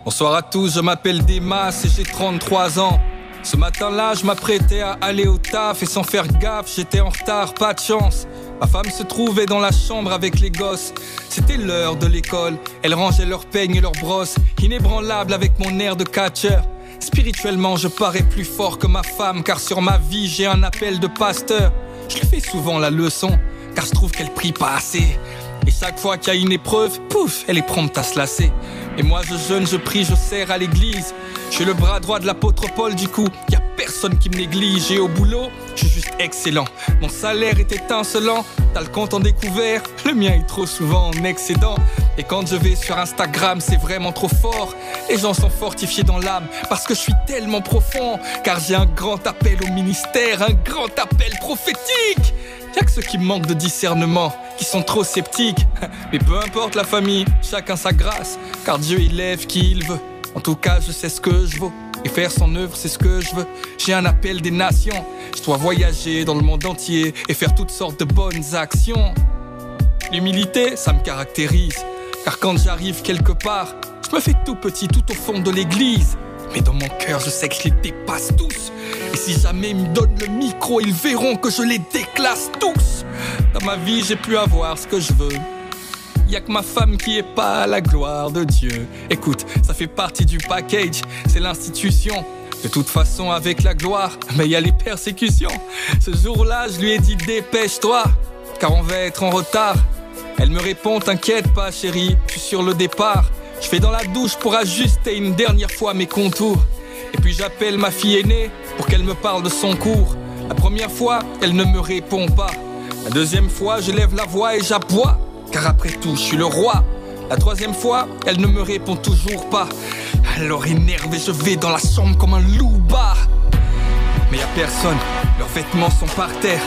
Bonsoir à tous, je m'appelle Demas et j'ai 33 ans. Ce matin-là, je m'apprêtais à aller au taf et sans faire gaffe, j'étais en retard, pas de chance. Ma femme se trouvait dans la chambre avec les gosses. C'était l'heure de l'école, elle rangeait leurs peignes et leurs brosses, inébranlable avec mon air de catcheur. Spirituellement, je parais plus fort que ma femme, car sur ma vie, j'ai un appel de pasteur. Je lui fais souvent la leçon, car je trouve qu'elle prie pas assez. Et chaque fois qu'il y a une épreuve, pouf, elle est prompte à se lasser. Et moi je jeûne, je prie, je sers à l'église. Je suis le bras droit de l'apôtre Paul, du coup, y a personne qui me néglige. Et au boulot, je suis juste excellent. Mon salaire est étincelant, t'as le compte en découvert, le mien est trop souvent en excédent. Et quand je vais sur Instagram, c'est vraiment trop fort. Les gens sont fortifiés dans l'âme, parce que je suis tellement profond. Car j'ai un grand appel au ministère, un grand appel prophétique. Y'a que ceux qui manquent de discernement, qui sont trop sceptiques. Mais peu importe la famille, chacun sa grâce, car Dieu il lève qui il veut. En tout cas je sais ce que je vaux, et faire son œuvre c'est ce que je veux. J'ai un appel des nations, je dois voyager dans le monde entier et faire toutes sortes de bonnes actions. L'humilité ça me caractérise, car quand j'arrive quelque part, je me fais tout petit tout au fond de l'église. Mais dans mon cœur je sais que je les dépasse tous. Et si jamais ils me donnent le micro, ils verront que je les déclasse tous. Dans ma vie j'ai pu avoir ce que je veux. Y'a que ma femme qui est pas à la gloire de Dieu. Écoute, ça fait partie du package, c'est l'institution. De toute façon avec la gloire, mais y a les persécutions. Ce jour-là je lui ai dit dépêche-toi, car on va être en retard. Elle me répond t'inquiète pas chérie, je suis sur le départ. Je fais dans la douche pour ajuster une dernière fois mes contours. Et puis j'appelle ma fille aînée pour qu'elle me parle de son cours. La première fois, elle ne me répond pas. La deuxième fois, je lève la voix et j'aboie, car après tout, je suis le roi. La troisième fois, elle ne me répond toujours pas. Alors énervé, je vais dans la chambre comme un loup bas. Mais y a personne, leurs vêtements sont par terre.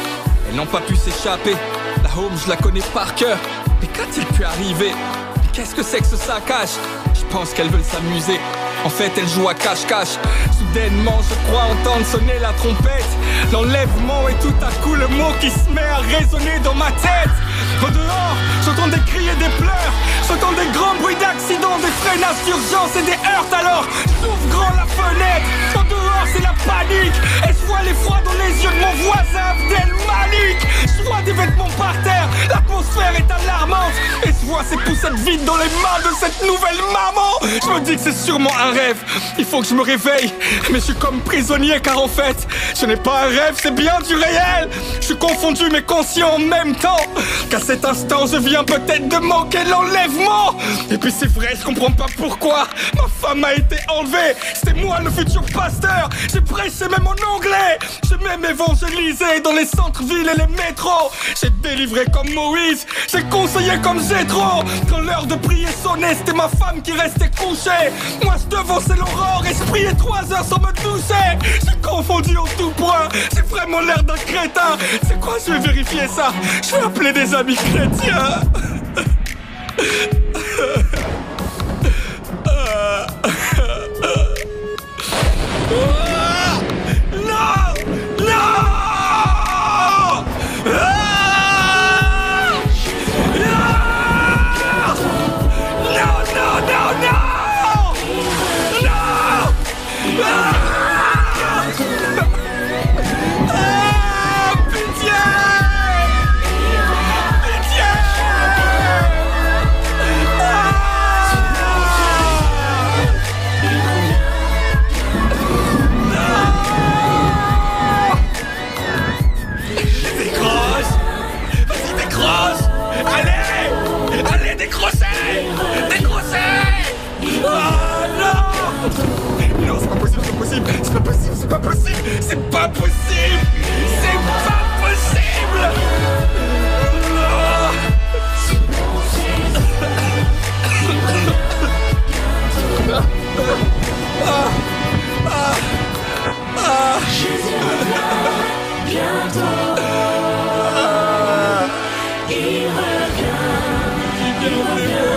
Elles n'ont pas pu s'échapper. La home, je la connais par cœur. Mais qu'a-t-il pu arriver? Mais qu'est-ce que c'est que ce saccage? Je pense qu'elles veulent s'amuser. En fait, elle joue à cache-cache. Soudainement, je crois entendre sonner la trompette. L'enlèvement et tout à coup le mot qui se met à résonner dans ma tête. Au dehors, j'entends des cris et des pleurs. J'entends des grands bruits d'accidents, des freinages d'urgence et des heurts. Alors, j'ouvre grand la fenêtre. Au dehors, c'est la panique. Et je vois l'effroi dans les yeux de mon voisin Abdel Malik. Je vois des vêtements par terre. L'atmosphère est alarmante. Et je vois ces poussettes vides dans les mains de cette nouvelle maman. Je me dis que c'est sûrement un rêve. Il faut que je me réveille. Mais je suis comme prisonnier car en fait, ce n'est pas un rêve, c'est bien du réel. Je suis confondu mais conscient en même temps. Qu'à cet instant, je viens peut-être de manquer l'enlèvement. Et puis c'est vrai, je comprends pas pourquoi ma femme a été enlevée. C'était moi le futur pasteur. J'ai prêché même en anglais. J'ai même évangélisé dans les centres-villes et les métros. J'ai délivré comme Moïse. J'ai conseillé comme Jétro. Quand l'heure de prier sonnait, c'était ma femme qui restait couchée. Moi je devançais l'aurore et je priais 3 heures sans me toucher. J'ai confondu en tout point. J'ai vraiment l'air d'un crétin. C'est quoi, je vais vérifier ça. Je vais appeler des amis chrétiens. Non! Non! C'est pas possible! C'est pas possible! C'est pas possible! Jésus revient bientôt. Il revient bientôt.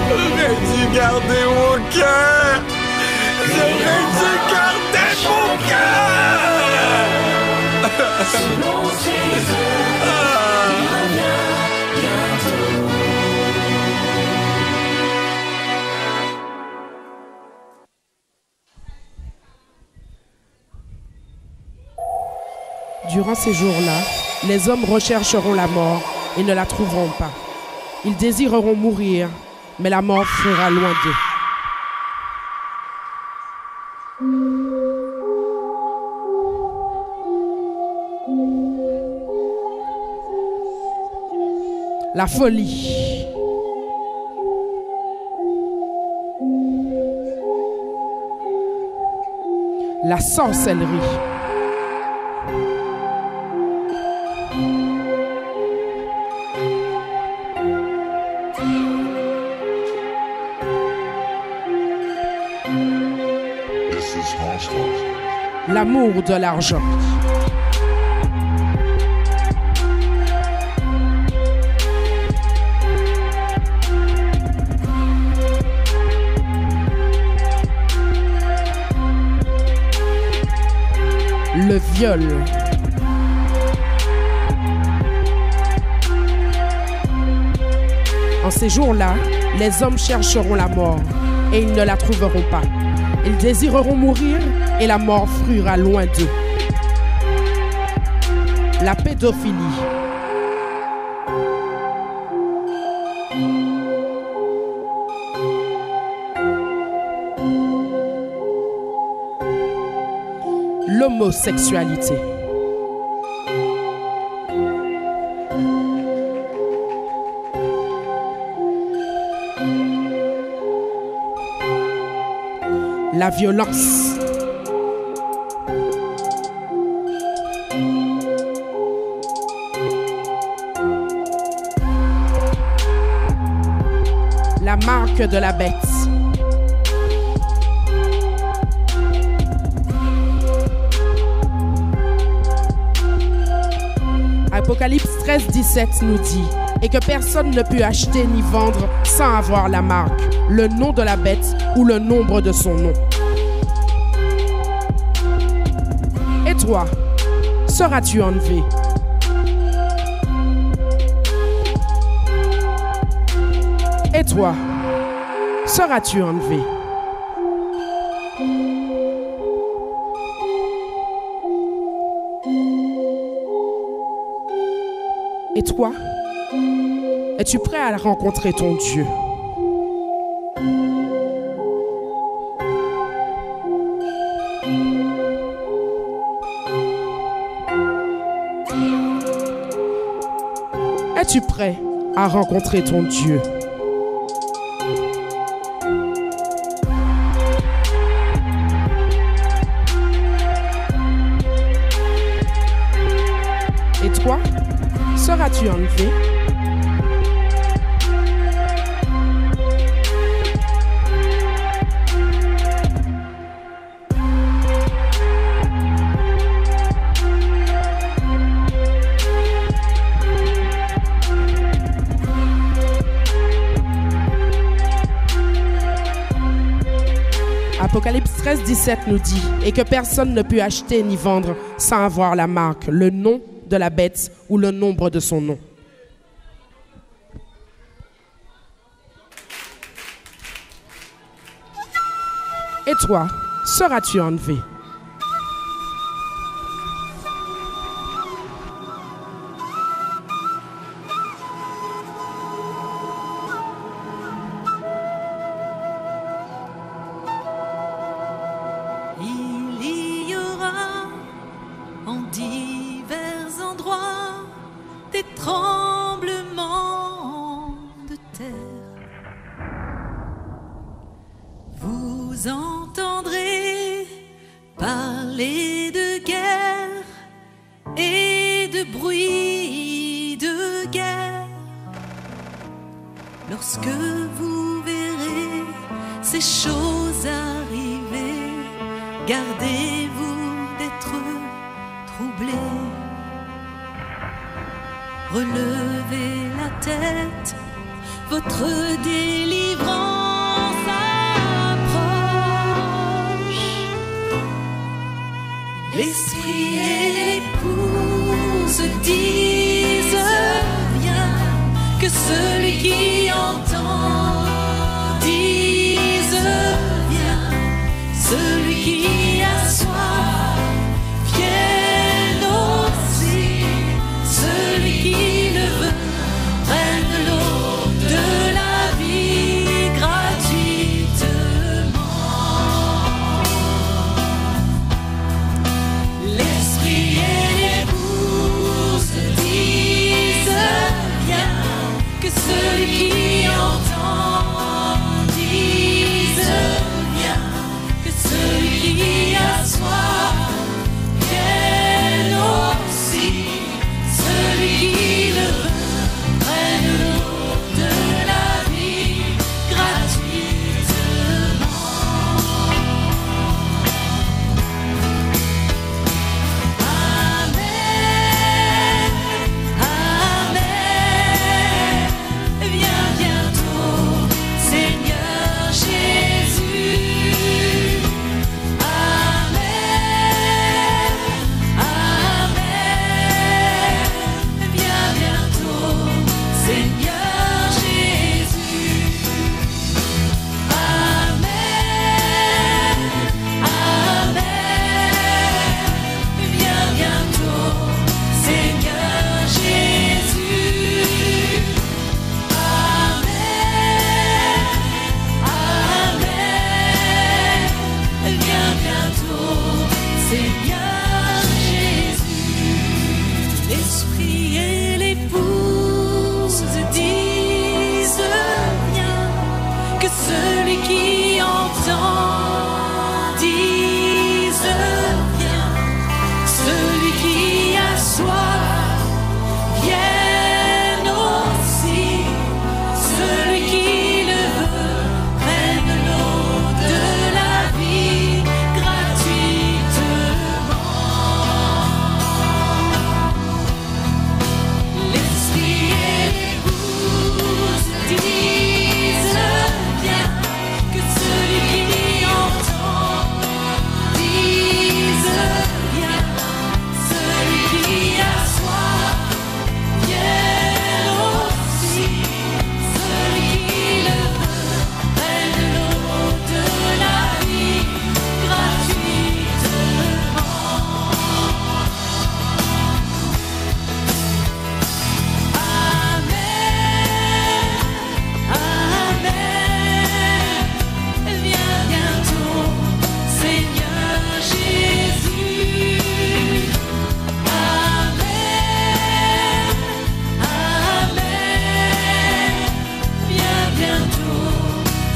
J'aurais dû garder mon cœur. J'aurais dû garder mon cœur. Selon ses œuvres, il revient bientôt. Durant ces jours-là, les hommes rechercheront la mort et ne la trouveront pas. Ils désireront mourir, mais la mort fuira loin d'eux. La folie. La sorcellerie. L'amour de l'argent. Le viol. En ces jours-là, les hommes chercheront la mort et ils ne la trouveront pas. Ils désireront mourir et la mort fuira loin d'eux. La pédophilie. L'homosexualité. La violence. La marque de la bête. Apocalypse 13, 17 nous dit « Et que personne ne peut acheter ni vendre sans avoir la marque, le nom de la bête ou le nombre de son nom. » Et toi, seras-tu enlevé? Et toi, seras-tu enlevé? Et toi, es-tu prêt à rencontrer ton Dieu? Es-tu prêt à rencontrer ton Dieu? Et toi, seras-tu enlevé? Apocalypse 13, 17 nous dit « Et que personne ne peut acheter ni vendre sans avoir la marque, le nom de la bête ou le nombre de son nom. » Et toi, seras-tu enlevé? Il y aura en divers endroits des tremblements de terre. Vous entendrez parler de guerre et de bruit de guerre. Lorsque vous verrez ces choses arriver, gardez-vous d'être troublés. Relevez la tête, votre délivrance approche. L'esprit et l'épouse disent viens, que celui qui entend dise viens, celui qui a soif vienne au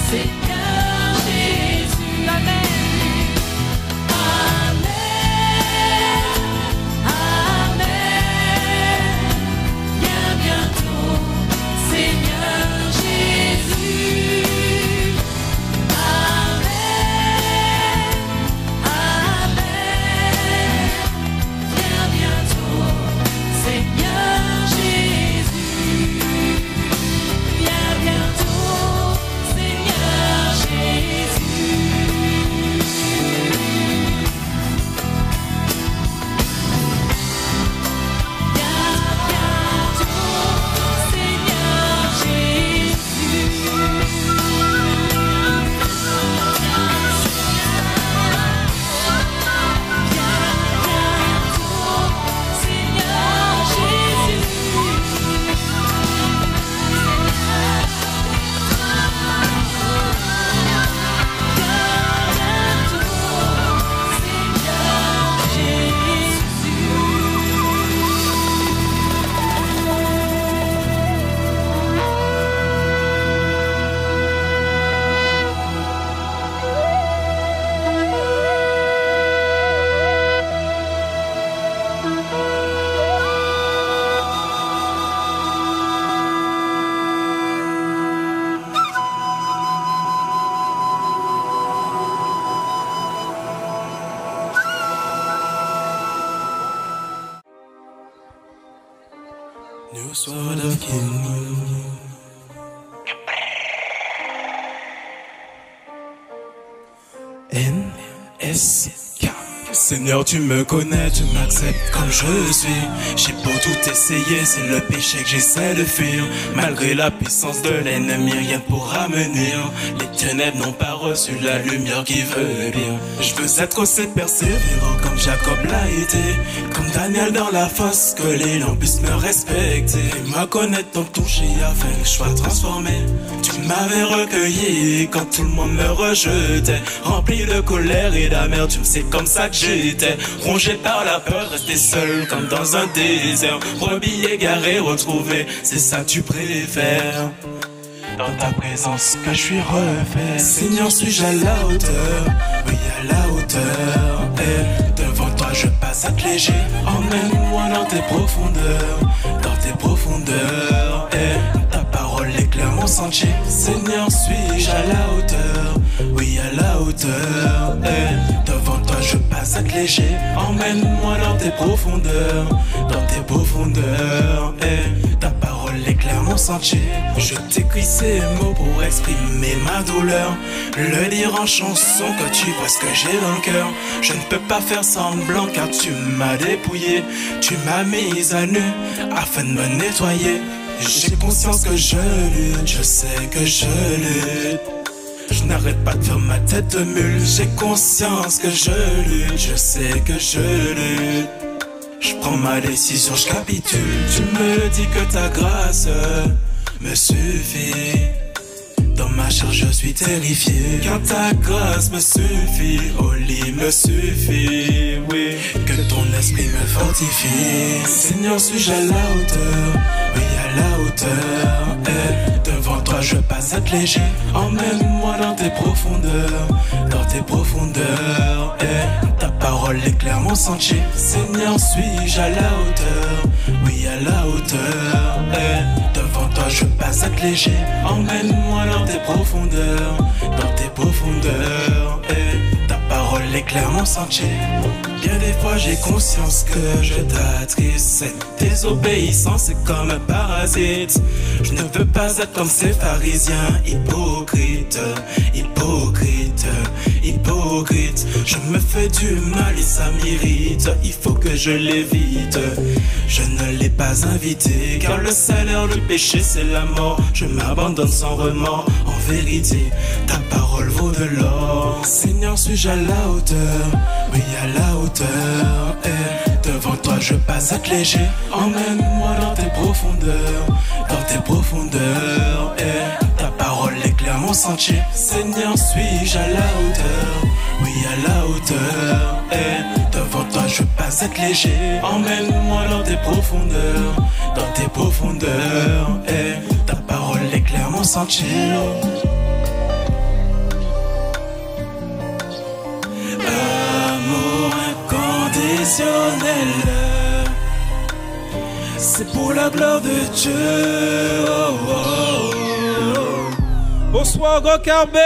Seigneur Jésus. Amen. New Sword of King. NSK. Seigneur, tu me connais, tu m'acceptes comme je suis. J'ai beau tout essayer, c'est le péché que j'essaie de fuir. Malgré la puissance de l'ennemi, rien ne pourra me nuire. Les ténèbres n'ont pas reçu la lumière qui veut bien. Je veux être aussi persévérant comme Jacob l'a été, comme Daniel dans la fosse, que les lamps puissent me respecter. Et me connaître donc touché afin que je sois transformé. Tu m'avais recueilli quand tout le monde me rejetait. Rempli de colère et d'amertume, c'est comme ça que j'étais. Rongé par la peur, resté seul comme dans un désert. Brebis égaré, retrouvé, c'est ça que tu préfères. Dans ta présence que je suis refait. Seigneur, suis-je à la hauteur? Oui, à la hauteur. Et devant toi je passe à être léger. Emmène-moi dans tes profondeurs. Dans tes profondeurs. Et ta parole éclaire mon sentier. Seigneur, suis-je à la hauteur? Oui, à la hauteur. Et devant toi je passe à être léger. Emmène-moi dans tes profondeurs. Dans tes profondeurs. Et ta parole éclaire mon sentier. Je t'écris ces mots pour exprimer ma douleur. Le dire en chanson que tu vois ce que j'ai dans le cœur. Je ne peux pas faire semblant car tu m'as dépouillé. Tu m'as mise à nu afin de me nettoyer. J'ai conscience que je lutte, je sais que je lutte. Je n'arrête pas de faire ma tête de mule. J'ai conscience que je lutte, je sais que je lutte. Je prends ma décision, je capitule. Tu me dis que ta grâce me suffit. Dans ma chair je suis terrifié. Car ta grâce me suffit. Au lit me suffit. Oui, que ton esprit me fortifie. Seigneur, suis-je à la hauteur? Oui, à la hauteur. Et devant toi je passe à être léger. Emmène-moi dans tes profondeurs. Dans tes profondeurs. Et ta parole éclaire mon sentier. Seigneur, suis-je à la hauteur? Oui, à la hauteur. Et devant toi je passe à être léger. Emmène-moi dans tes profondeurs. Dans tes profondeurs. Et ta parole éclaire mon sentier. Bien des fois j'ai conscience que je t'attriste. Cette désobéissance est comme un parasite. Je ne veux pas être comme ces pharisiens hypocrites. Hypocrites, hypocrites. Je me fais du mal et ça m'irrite. Il faut que je l'évite. Je ne l'ai pas invité, car le salaire du péché c'est la mort. Je m'abandonne sans remords. En vérité, ta parole vaut de l'or. Seigneur, suis-je à la hauteur? Oui, à la hauteur. Et devant toi je passe à être léger. Emmène-moi dans tes profondeurs. Dans tes profondeurs. Et ta parole éclaire mon sentier. Seigneur, suis-je à la hauteur? Oui, à la hauteur. Et devant toi je passe à être léger. Emmène-moi dans tes profondeurs. Dans tes profondeurs. Et ta parole éclaire mon sentier. pour la gloire de Dieu. Oh, oh, oh. Bonsoir, Grand Carbet.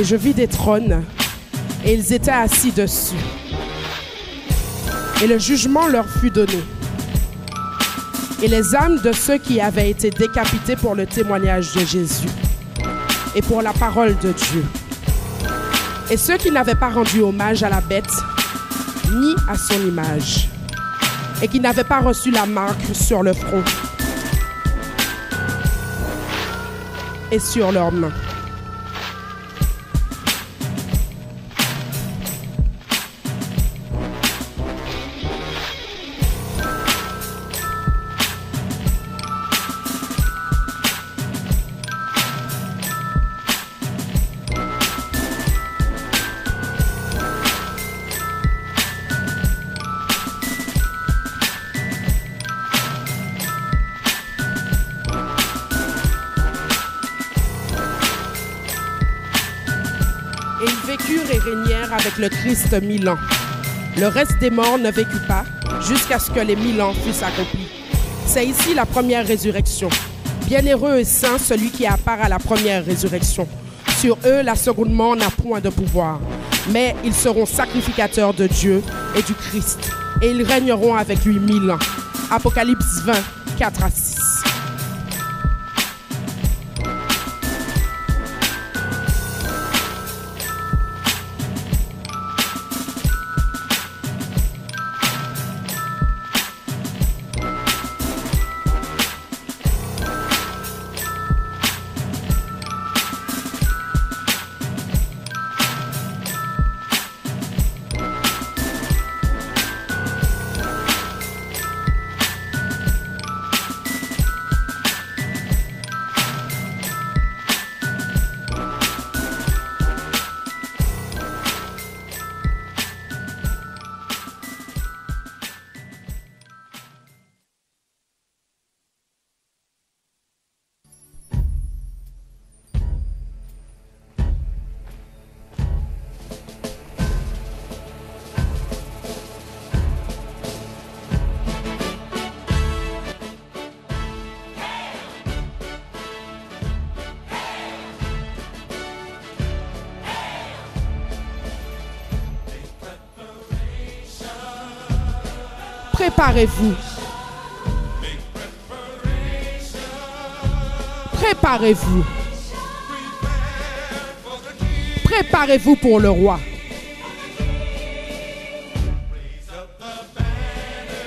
Et je vis des trônes, et ils étaient assis dessus. Et le jugement leur fut donné. Et les âmes de ceux qui avaient été décapités pour le témoignage de Jésus et pour la parole de Dieu. Et ceux qui n'avaient pas rendu hommage à la bête, ni à son image, et qui n'avaient pas reçu la marque sur le front et sur leurs mains. Et ils vécurent et régnèrent avec le Christ 1000 ans. Le reste des morts ne vécut pas jusqu'à ce que les 1000 ans fussent accomplis. C'est ici la première résurrection. Bienheureux et saint celui qui a part à la première résurrection. Sur eux, la seconde mort n'a point de pouvoir, mais ils seront sacrificateurs de Dieu et du Christ, et ils régneront avec lui 1000 ans. Apocalypse 20, 4 à 6. Préparez-vous. Préparez-vous. Préparez-vous pour le roi.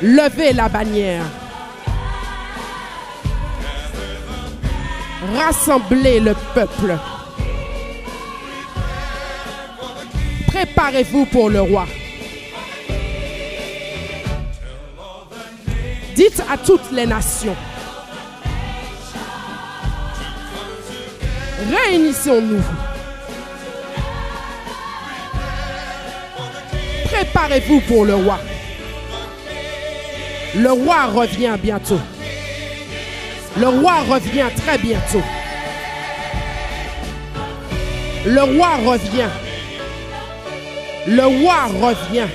Levez la bannière. Rassemblez le peuple. Préparez-vous pour le roi. Dites à toutes les nations, réunissons-nous. Préparez-vous pour le roi. Le roi revient bientôt. Le roi revient très bientôt. Le roi revient. Le roi revient.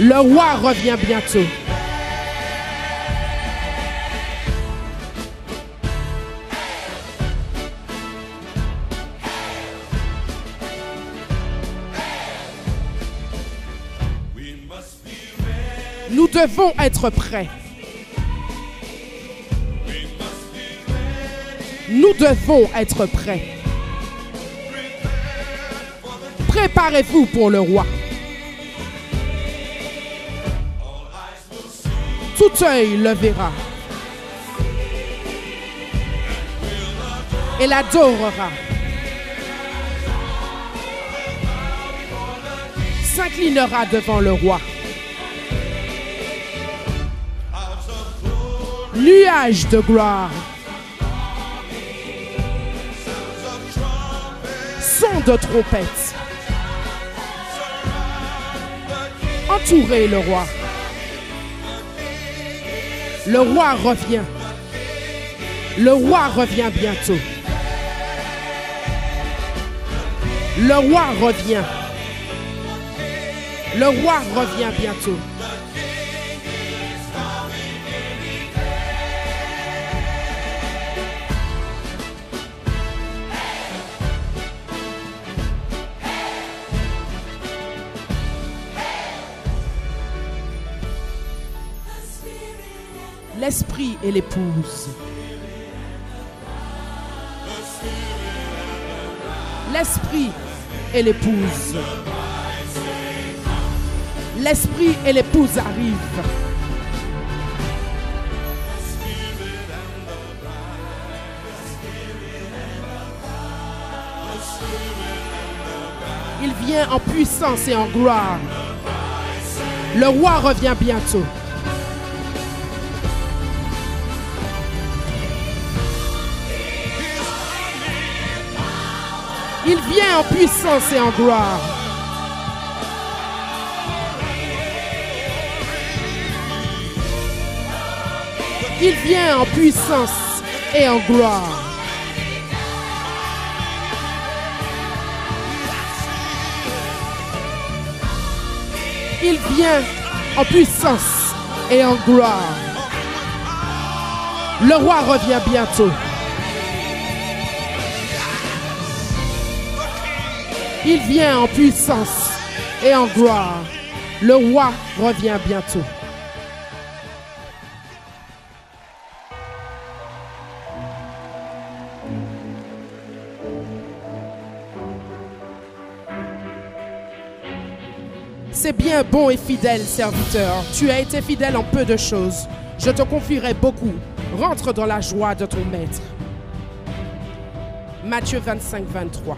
Le roi revient bientôt. Nous devons être prêts. Nous devons être prêts. Préparez-vous pour le roi. Tout œil le verra et l'adorera. S'inclinera devant le roi. Nuage de gloire. Son de trompette. Entourez le roi. Le roi revient. Le roi revient bientôt. Le roi revient. Le roi revient bientôt. L'esprit et l'épouse. L'esprit et l'épouse. L'esprit et l'épouse arrivent. Il vient en puissance et en gloire. Le roi revient bientôt. Il vient en puissance et en gloire. Il vient en puissance et en gloire. Il vient en puissance et en gloire. Le roi revient bientôt. Il vient en puissance et en gloire. Le roi revient bientôt. C'est bien, bon et fidèle serviteur. Tu as été fidèle en peu de choses. Je te confierai beaucoup. Rentre dans la joie de ton maître. Matthieu 25, 23.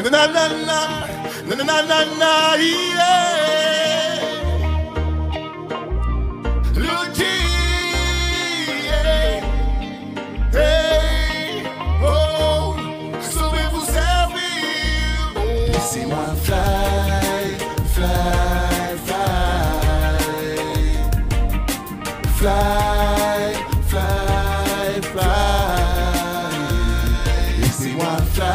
Na na na na na na na na yeah. Look yeah. Hey oh, sauvez-vous servir. Laissez-moi fly, fly, fly, fly, fly, fly. Laissez-moi fly.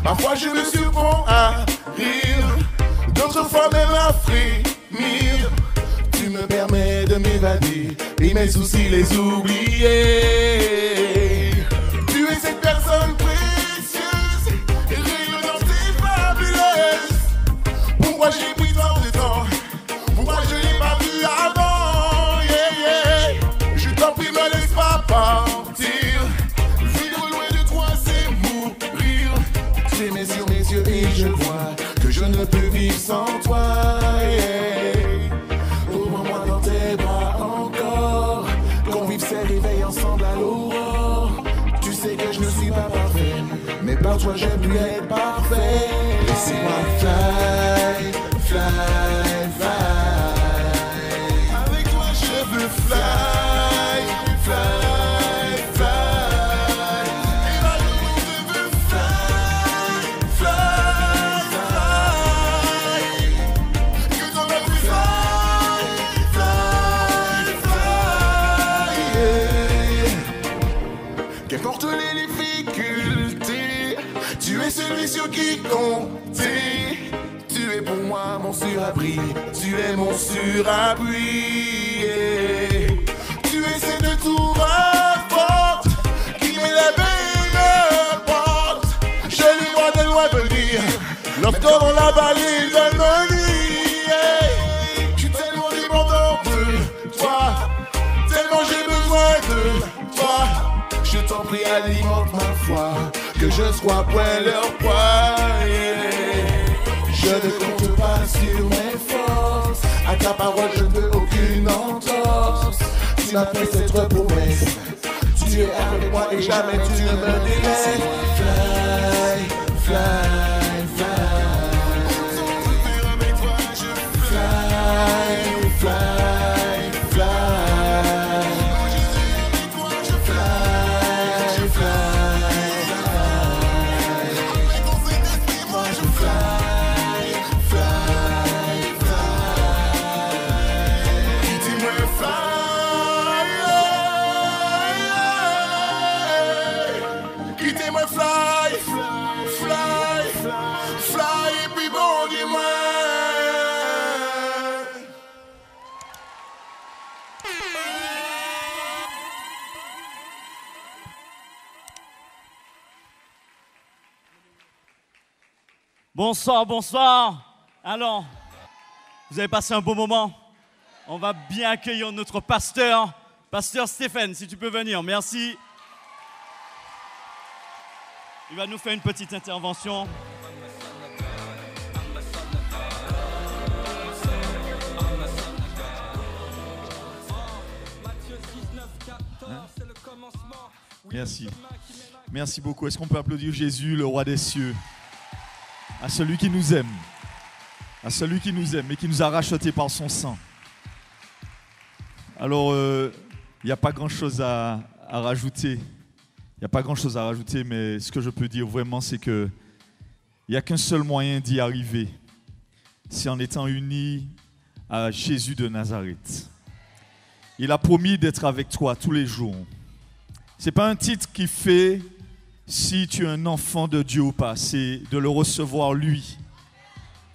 Parfois je me surprends à rire, d'autres fois même à frémir. Tu me permets de m'évader et mes soucis les oublier. Tu es cette personne précieuse, rayonnante et fabuleuse. Pourquoi j'ai pris tant de temps? Pourquoi je n'ai pas vu avant? Yeah, yeah. Je t'en prie, me laisse pas partir. Vivre loin de toi, c'est mourir. J'ai mes sur mes yeux et je vois que je ne peux vivre sans toi. Yeah. Ouvre-moi dans tes bras encore, qu'on vive ces réveils ensemble à l'aurore. Tu sais que je ne suis pas parfait, mais par toi j'aime plus être parfait. Laissez-moi fly, fly, fly. Avec toi je veux fly, fly. Qu'importe les difficultés, tu es celui sur qui compter. Tu es pour moi mon surabri, tu es mon surabri. Yeah. Tu es cette tour forte qui m'élève et me porte. Je lui vois de loin venir, l'obscur dans la vallée de Moni. Yeah. Je suis tellement dépendant de toi, tellement j'ai besoin de toi. Je t'en prie, alimente ma foi, que je sois point leur poids. Yeah. Je ne compte pas sur mes forces, à ta parole je ne veux aucune entorse. Tu m'as fait cette promesse, tu es avec moi et jamais tu ne me délaisses. Fly, fly, fly. Fly, fly, fly. Bonsoir, bonsoir. Alors, Vous avez passé un beau moment? On va bien accueillir notre pasteur, pasteur Stéphane, si tu peux venir. Merci. Il va nous faire une petite intervention. Merci. Merci beaucoup. Est-ce qu'on peut applaudir Jésus, le roi des cieux, à celui qui nous aime, à celui qui nous aime et qui nous a rachetés par son sang. Alors, il n'y a pas grand-chose à rajouter. Il n'y a pas grand-chose à rajouter, mais ce que je peux dire vraiment, c'est qu'il n'y a qu'un seul moyen d'y arriver. C'est en étant unis à Jésus de Nazareth. Il a promis d'être avec toi tous les jours. Ce n'est pas un titre qui fait si tu es un enfant de Dieu ou pas. C'est de le recevoir lui,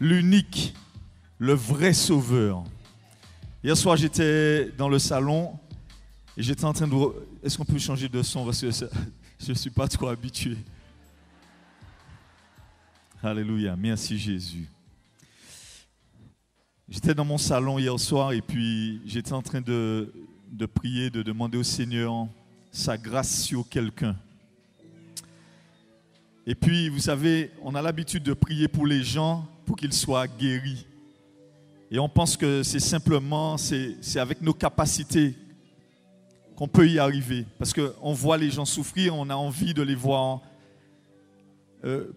l'unique, le vrai sauveur. Hier soir, j'étais dans le salon et j'étais en train de... Est-ce qu'on peut changer de son parce que je ne suis pas trop habitué. Alléluia, merci Jésus. J'étais dans mon salon hier soir et puis j'étais en train de prier, de demander au Seigneur sa grâce sur quelqu'un. Et puis, vous savez, on a l'habitude de prier pour les gens pour qu'ils soient guéris. Et on pense que c'est simplement, c'est avec nos capacités qu'on peut y arriver. Parce qu'on voit les gens souffrir, on a envie de les voir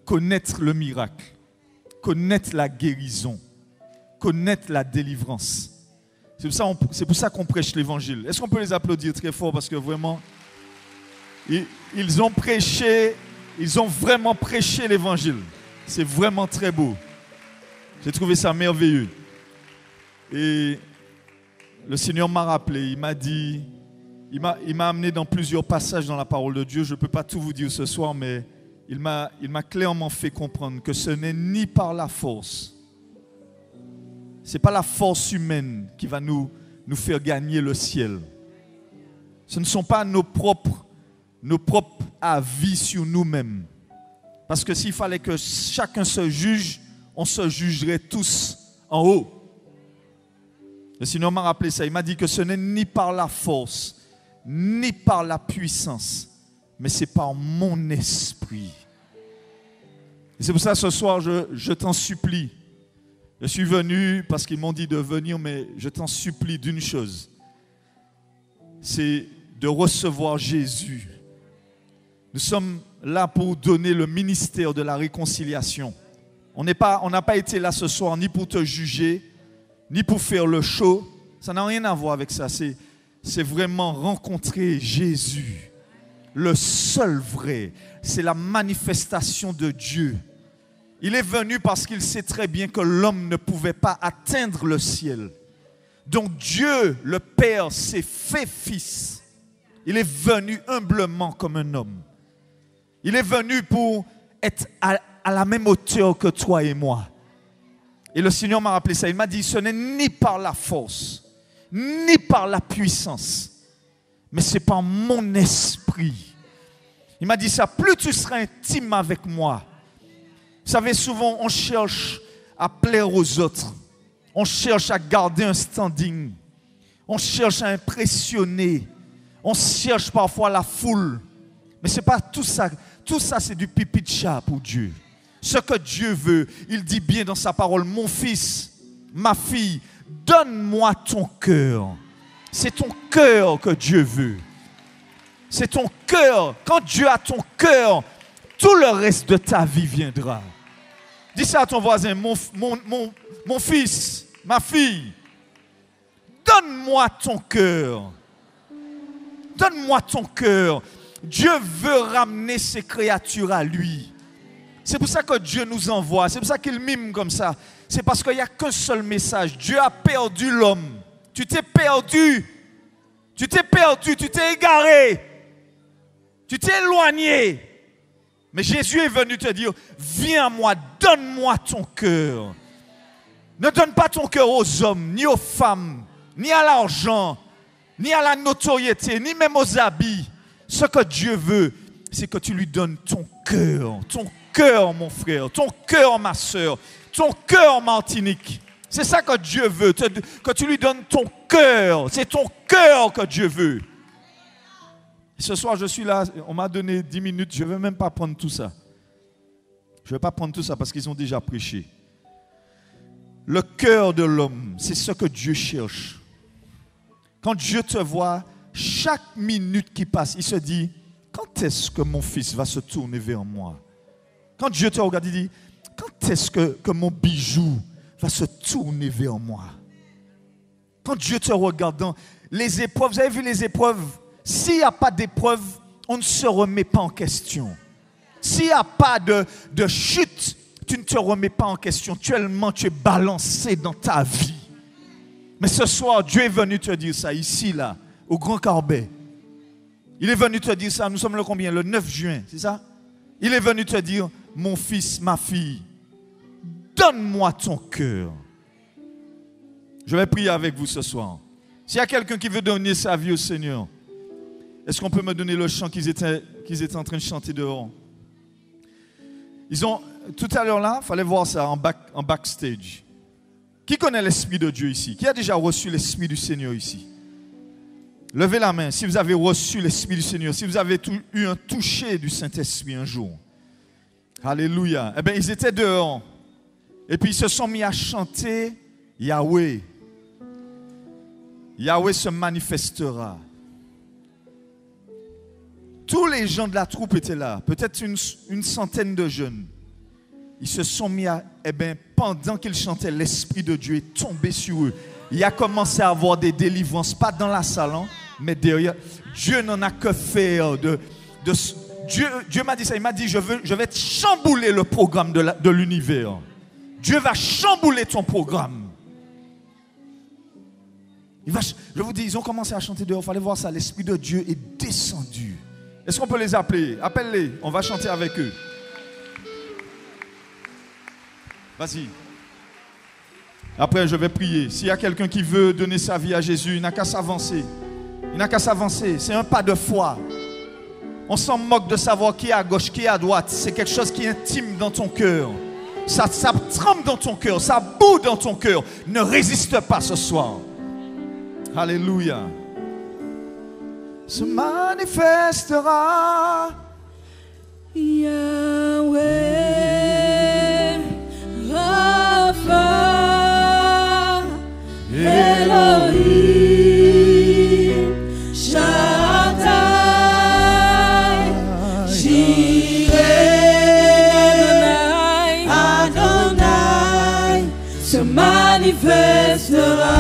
connaître le miracle, connaître la guérison, connaître la délivrance. C'est pour ça qu'on prêche l'évangile. Est-ce qu'on peut les applaudir très fort parce que vraiment, ils ont prêché, ils ont vraiment prêché l'évangile. C'est vraiment très beau. J'ai trouvé ça merveilleux. Et le Seigneur m'a rappelé, il m'a dit, il m'a amené dans plusieurs passages dans la parole de Dieu. Je ne peux pas tout vous dire ce soir, mais il m'a clairement fait comprendre que ce n'est ni par la force. Ce n'est pas la force humaine qui va nous faire gagner le ciel. Ce ne sont pas nos propres avis sur nous-mêmes. Parce que s'il fallait que chacun se juge, on se jugerait tous en haut. Le Seigneur m'a rappelé ça. Il m'a dit que ce n'est ni par la force, ni par la puissance, mais c'est par mon esprit. Et c'est pour ça ce soir, je t'en supplie. Je suis venu parce qu'ils m'ont dit de venir, mais je t'en supplie d'une chose. C'est de recevoir Jésus. Nous sommes là pour donner le ministère de la réconciliation. On n'a pas été là ce soir ni pour te juger, ni pour faire le show. Ça n'a rien à voir avec ça. C'est vraiment rencontrer Jésus, le seul vrai. C'est la manifestation de Dieu. Il est venu parce qu'il sait très bien que l'homme ne pouvait pas atteindre le ciel. Donc Dieu, le Père, s'est fait fils. Il est venu humblement comme un homme. Il est venu pour être à la même hauteur que toi et moi. Et le Seigneur m'a rappelé ça. Il m'a dit, ce n'est ni par la force, ni par la puissance, mais c'est par mon esprit. Il m'a dit ça, plus tu seras intime avec moi. Vous savez, souvent, on cherche à plaire aux autres. On cherche à garder un standing. On cherche à impressionner. On cherche parfois la foule. Mais ce n'est pas tout ça. Tout ça, c'est du pipi de chat pour Dieu. Ce que Dieu veut, il dit bien dans sa parole, mon fils, ma fille, donne-moi ton cœur. C'est ton cœur que Dieu veut. C'est ton cœur. Quand Dieu a ton cœur, tout le reste de ta vie viendra. Dis ça à ton voisin, mon fils, ma fille, donne-moi ton cœur. Donne-moi ton cœur. Dieu veut ramener ses créatures à lui. C'est pour ça que Dieu nous envoie. C'est pour ça qu'il mime comme ça. C'est parce qu'il n'y a qu'un seul message. Dieu a perdu l'homme. Tu t'es perdu. Tu t'es perdu. Tu t'es égaré. Tu t'es éloigné. Mais Jésus est venu te dire, viens à moi, donne-moi ton cœur. Ne donne pas ton cœur aux hommes, ni aux femmes, ni à l'argent, ni à la notoriété, ni même aux habits. Ce que Dieu veut, c'est que tu lui donnes ton cœur, mon frère, ton cœur, ma soeur, ton cœur, Martinique. C'est ça que Dieu veut, que tu lui donnes ton cœur. C'est ton cœur que Dieu veut. Ce soir, je suis là, on m'a donné 10 minutes, je ne vais même pas prendre tout ça. Je ne vais pas prendre tout ça parce qu'ils ont déjà prêché. Le cœur de l'homme, c'est ce que Dieu cherche. Quand Dieu te voit, chaque minute qui passe, il se dit, quand est-ce que mon fils va se tourner vers moi? Quand Dieu te regarde, il dit, quand est-ce que mon bijou va se tourner vers moi? Quand Dieu te regarde dans les épreuves, vous avez vu les épreuves? S'il n'y a pas d'épreuve, on ne se remet pas en question. S'il n'y a pas de chute, tu ne te remets pas en question. Actuellement, tu es balancé dans ta vie. Mais ce soir, Dieu est venu te dire ça, ici, là, au Grand Carbet. Il est venu te dire ça, nous sommes le combien? Le 9 juin, c'est ça? Il est venu te dire, mon fils, ma fille, donne-moi ton cœur. Je vais prier avec vous ce soir. S'il y a quelqu'un qui veut donner sa vie au Seigneur, est-ce qu'on peut me donner le chant qu'ils étaient en train de chanter dehors? Tout à l'heure là, il fallait voir ça en backstage. Qui connaît l'Esprit de Dieu ici? Qui a déjà reçu l'Esprit du Seigneur ici? Levez la main si vous avez reçu l'Esprit du Seigneur, si vous avez eu un toucher du Saint-Esprit un jour. Alléluia. Eh bien, ils étaient dehors. Et puis, ils se sont mis à chanter Yahweh. Yahweh se manifestera. Tous les gens de la troupe étaient là, peut-être une centaine de jeunes. Ils se sont mis à... Eh bien, pendant qu'ils chantaient, l'Esprit de Dieu est tombé sur eux. Il a commencé à avoir des délivrances, pas dans la salle, mais derrière. Dieu n'en a que faire. Dieu m'a dit ça, il m'a dit, je vais chambouler le programme de l'univers. Dieu va chambouler ton programme. Je vous dis, ils ont commencé à chanter dehors, il fallait voir ça, l'Esprit de Dieu est descendu. Est-ce qu'on peut les appeler? Appelle-les, on va chanter avec eux. Vas-y. Après, je vais prier. S'il y a quelqu'un qui veut donner sa vie à Jésus, il n'a qu'à s'avancer. Il n'a qu'à s'avancer. C'est un pas de foi. On s'en moque de savoir qui est à gauche, qui est à droite. C'est quelque chose qui est intime dans ton cœur. Ça tremble dans ton cœur, ça bout dans ton cœur. Ne résiste pas ce soir. Alléluia. Se manifestera Yahweh Rapha Elohim Shaddai Jireh Adonai se manifestera.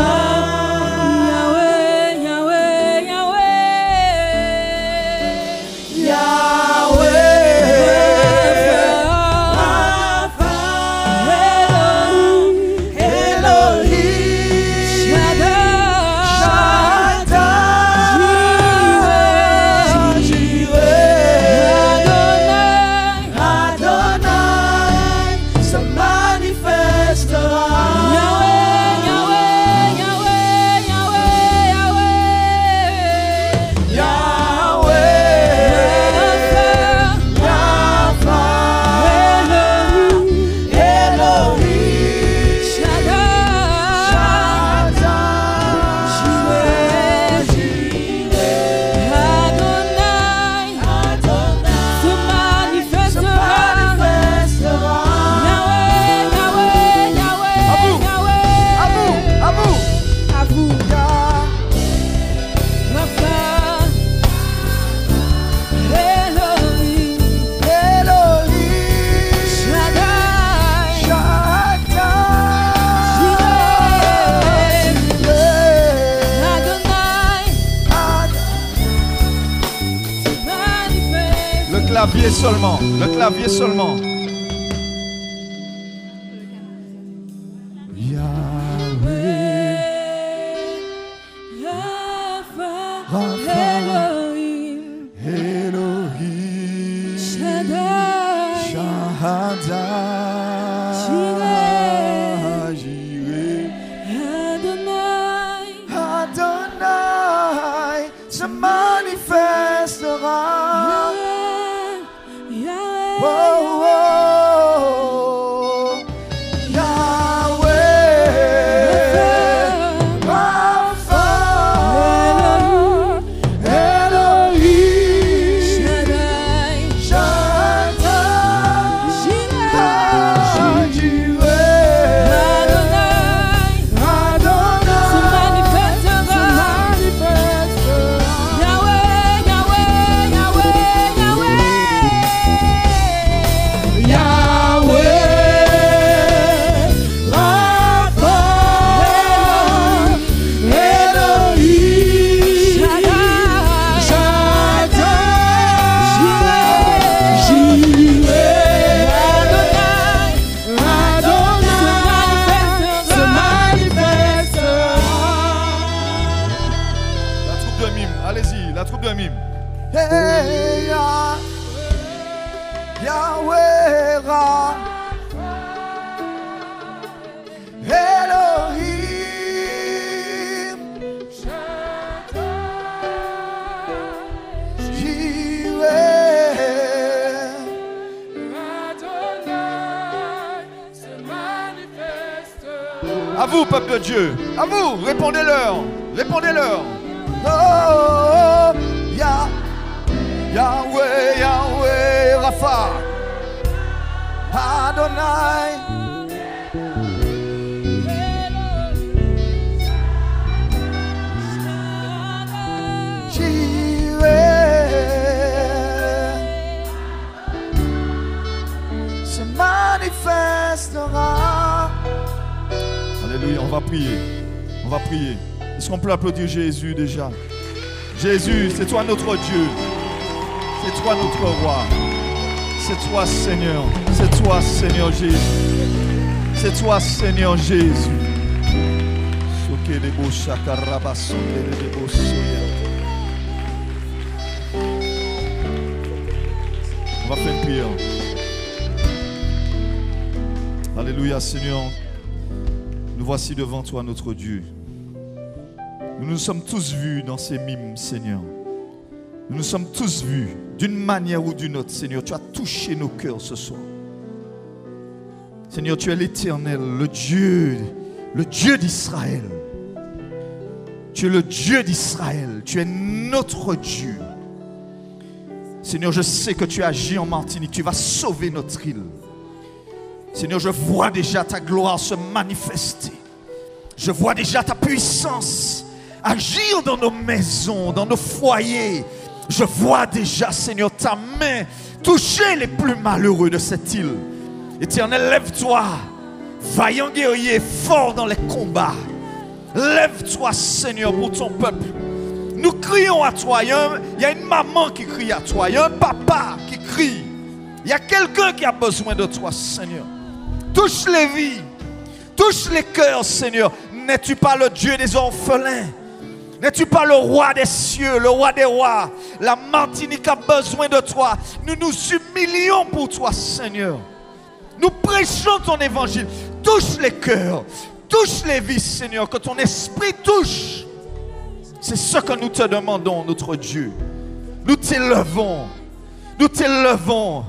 Le clavier seulement. Yahweh, Rapha, Elohim, Shaddai, Jireh, Adonai se manifestera. Oh, oh, Yahweh, Yahweh Ra, Elohim, Jireh. À vous, peuple de Dieu, à vous, répondez-leur, répondez-leur. Oh, Yahweh, Yahweh, Rapha, Adonai. Se manifestera. Alléluia, on va prier. On va prier. Est-ce qu'on peut applaudir Jésus déjà? Jésus, c'est toi notre Dieu. C'est toi notre roi. C'est toi Seigneur. C'est toi Seigneur Jésus. C'est toi Seigneur Jésus. On va faire une prière. Alléluia Seigneur. Nous voici devant toi notre Dieu. Nous nous sommes tous vus dans ces mimes, Seigneur. Nous nous sommes tous vus d'une manière ou d'une autre, Seigneur. Tu as touché nos cœurs ce soir. Seigneur, tu es l'Éternel, le Dieu d'Israël. Tu es le Dieu d'Israël. Tu es notre Dieu. Seigneur, je sais que tu agis en Martinique. Tu vas sauver notre île. Seigneur, je vois déjà ta gloire se manifester. Je vois déjà ta puissance agir dans nos maisons, dans nos foyers. Je vois déjà, Seigneur, ta main toucher les plus malheureux de cette île. Éternel, lève-toi, vaillant guerrier, fort dans les combats. Lève-toi, Seigneur, pour ton peuple. Nous crions à toi. Il y a une maman qui crie à toi. Il y a un papa qui crie. Il y a quelqu'un qui a besoin de toi, Seigneur. Touche les vies. Touche les cœurs, Seigneur. N'es-tu pas le Dieu des orphelins? N'es-tu pas le roi des cieux, le roi des rois? La Martinique a besoin de toi. Nous nous humilions pour toi, Seigneur. Nous prêchons ton évangile. Touche les cœurs. Touche les vies, Seigneur. Que ton esprit touche. C'est ce que nous te demandons, notre Dieu. Nous t'élevons. Nous t'élevons.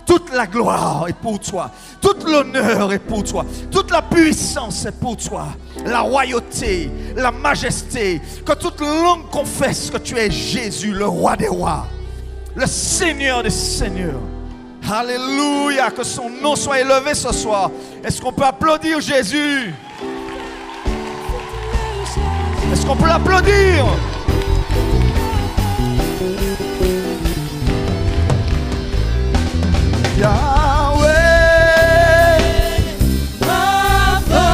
Toute la gloire est pour toi. Tout l'honneur est pour toi. Toute la puissance est pour toi. La royauté, la majesté. Que toute langue confesse que tu es Jésus, le roi des rois. Le Seigneur des seigneurs. Alléluia. Que son nom soit élevé ce soir. Est-ce qu'on peut applaudir Jésus? Est-ce qu'on peut l'applaudir? Yahweh, Rapha,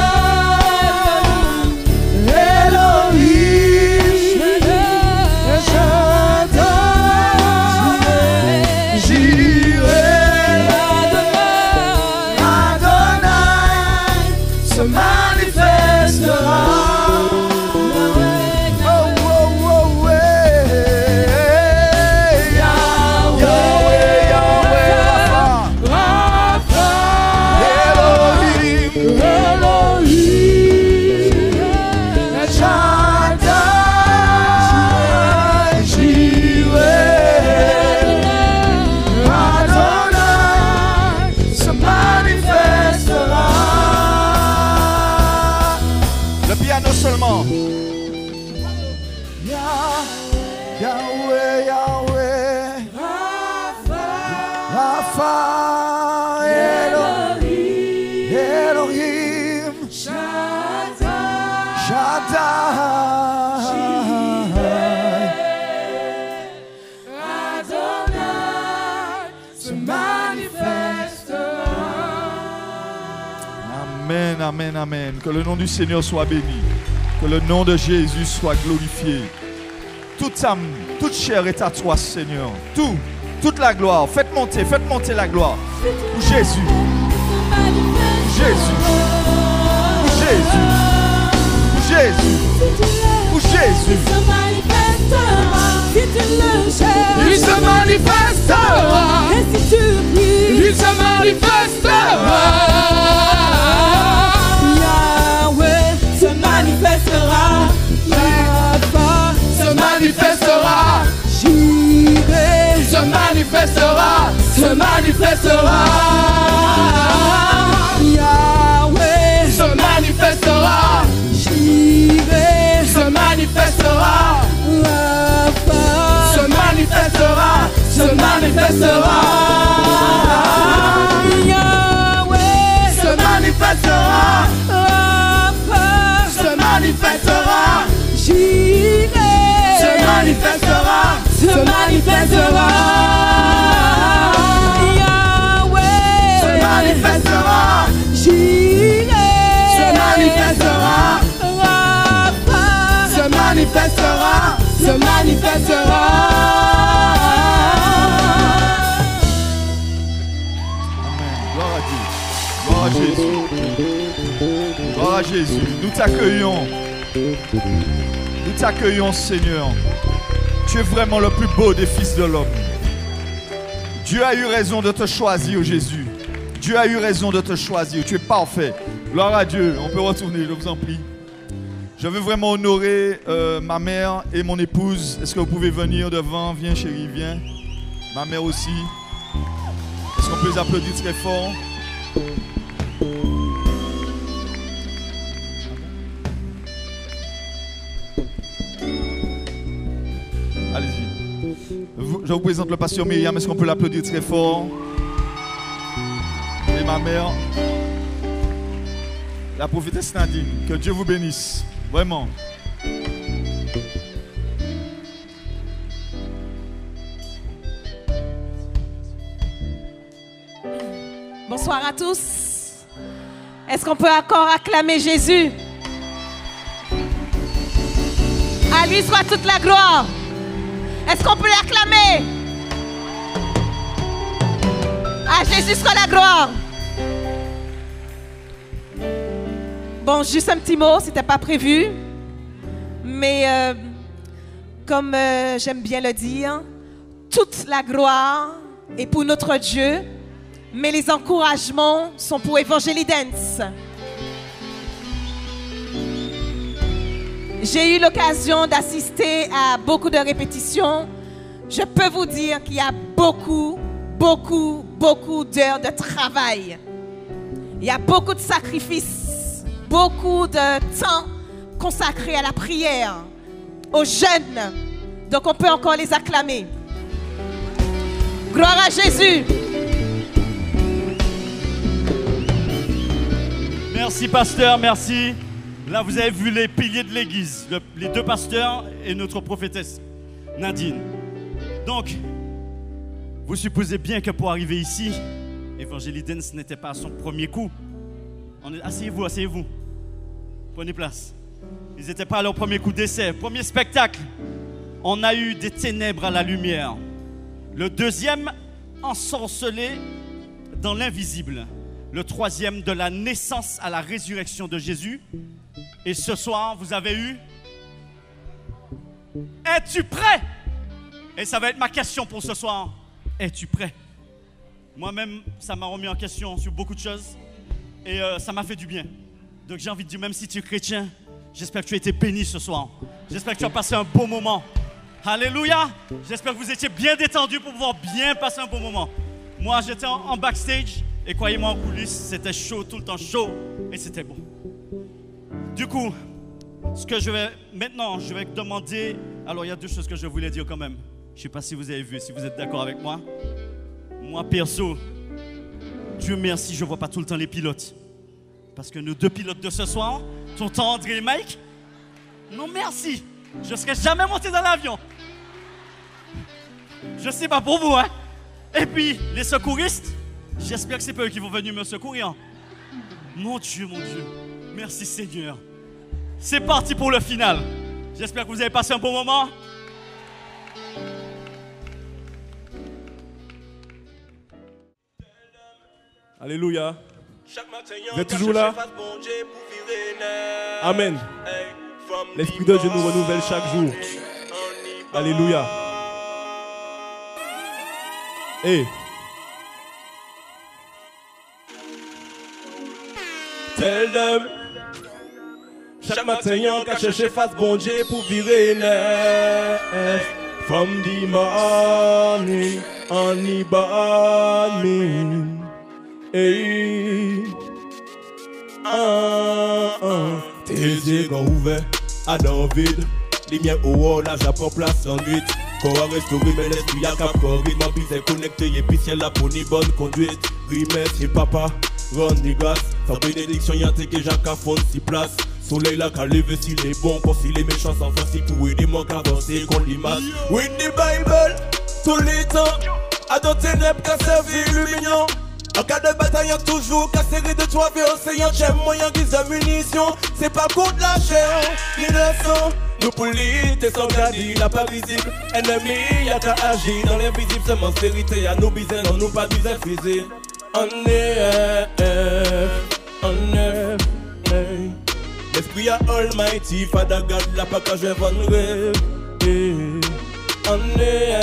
Elohim, Shaddai, Jireh, Adonai, se manifestera. Seulement. Yahweh, Yahweh, Rapha, Elohim, Shaddai, Adonai, se manifestera. Amen, amen, amen. Que le nom du Seigneur soit béni. Que le nom de Jésus soit glorifié. Toute âme, toute chair est à toi, Seigneur. Toute la gloire. Faites monter la gloire. Pour Jésus. Pour Jésus. Pour Jésus. Pour Jésus. Pour Jésus. Il se manifestera. Et si tu pries, il se manifestera. Yahweh se manifestera. Rapha Se manifestera. Jireh Se manifestera. se manifestera. Yahweh Se manifestera. Jireh Se manifestera. Rapha Se manifestera. Se manifestera. Yahweh Se manifestera. Rapha Se manifestera. Jireh Se manifestera. se manifestera. Yahweh Se manifestera. Jireh Se manifestera. Rapha Se manifestera. Se manifestera. Amen. Gloire à Dieu. Gloire à Jésus. Gloire à Jésus. Nous t'accueillons. Nous t'accueillons, Seigneur. Tu es vraiment le plus beau des fils de l'homme. Dieu a eu raison de te choisir, Jésus. Dieu a eu raison de te choisir. Tu es parfait. Gloire à Dieu. On peut retourner, je vous en prie. Je veux vraiment honorer ma mère et mon épouse. Est-ce que vous pouvez venir devant? Viens, chérie, viens. Ma mère aussi. Est-ce qu'on peut les applaudir très fort? Allez-y. Je vous présente le pasteur Myriam. Est-ce qu'on peut l'applaudir très fort? Et ma mère, la prophétesse Nadine. Que Dieu vous bénisse. Vraiment. Bonsoir à tous. Est-ce qu'on peut encore acclamer Jésus? À lui soit toute la gloire. Est-ce qu'on peut l'acclamer? À Jésus soit la gloire. Bon, juste un petit mot, c'était pas prévu. Mais comme j'aime bien le dire, toute la gloire est pour notre Dieu. Mais les encouragements sont pour Evangelidance. J'ai eu l'occasion d'assister à beaucoup de répétitions. Je peux vous dire qu'il y a beaucoup d'heures de travail. Il y a beaucoup de sacrifices, beaucoup de temps consacré à la prière, aux jeunes. Donc on peut encore les acclamer. Gloire à Jésus. Merci pasteur, merci. Là vous avez vu les piliers de l'église, les deux pasteurs et notre prophétesse Nadine. Donc, vous supposez bien que pour arriver ici, Evangelidance n'était pas à son premier coup. Asseyez-vous, asseyez-vous. Prenez place. Ils n'étaient pas à leur premier coup d'essai. Premier spectacle, on a eu des ténèbres à la lumière. Le deuxième, ensorcelé dans l'invisible. Le troisième, de la naissance à la résurrection de Jésus. Et ce soir, vous avez eu... Es-tu prêt? Et ça va être ma question pour ce soir. Es-tu prêt? Moi-même, ça m'a remis en question sur beaucoup de choses. Et ça m'a fait du bien. Donc j'ai envie de dire, même si tu es chrétien, j'espère que tu as été béni ce soir. J'espère que tu as passé un beau moment. Alléluia! J'espère que vous étiez bien détendus pour pouvoir bien passer un bon moment. Moi, j'étais en backstage. Et croyez-moi, en coulisses, c'était chaud, tout le temps chaud. Et c'était bon. Du coup, ce que je vais maintenant, je vais demander... Alors, il y a deux choses que je voulais dire quand même. Je ne sais pas si vous avez vu, si vous êtes d'accord avec moi. Moi, perso, Dieu merci, je ne vois pas tout le temps les pilotes. Parce que nos deux pilotes de ce soir, sont André et Mike. Non, merci. Je ne serais jamais monté dans l'avion. Je ne sais pas pour vous, hein. Et puis, les secouristes, j'espère que c'est pas eux qui vont venir me secourir. Mon Dieu, merci Seigneur. C'est parti pour le final. J'espère que vous avez passé un bon moment. Alléluia. Vous êtes toujours là? Amen. L'Esprit de Dieu nous renouvelle chaque jour. Alléluia. tell them. Chaque matin, y'en qu'à chercher face bon Dieu pour virer neuf. From the morning, on the morning. Hey. Tes yeux grands ouverts, à dans vide. Lumière au haut, là j'apprends place en nuit. Corps à restaurer, mais l'esprit à cap corrige. Ma bise est connectée, et puis ciel là pour une bonne conduite. Remercie papa, rend des grâces. Sans bénédiction, y'a t'es que Jacques à fond si place. Soleil là qu'à lever s'il est bon, pour s'il est méchant sans force, si tout est des manques avancés qu'on l'image. With the Bible, tous les temps, à dans ténèbres qu'à servir l'union. En cas de bataille, y'a toujours qu'à serrer de toi, vers océan, j'aime moyen guise de munitions. C'est pas contre la chair, ni le sang. Nous polites sans garder la pas visible. Ennemi, y'a qu'à agir dans l'invisible, seulement vérité, y'a nous biser, non nous pas biser physique. On est, l'esprit à Almighty, Father God, la pas que je vendrai. On est.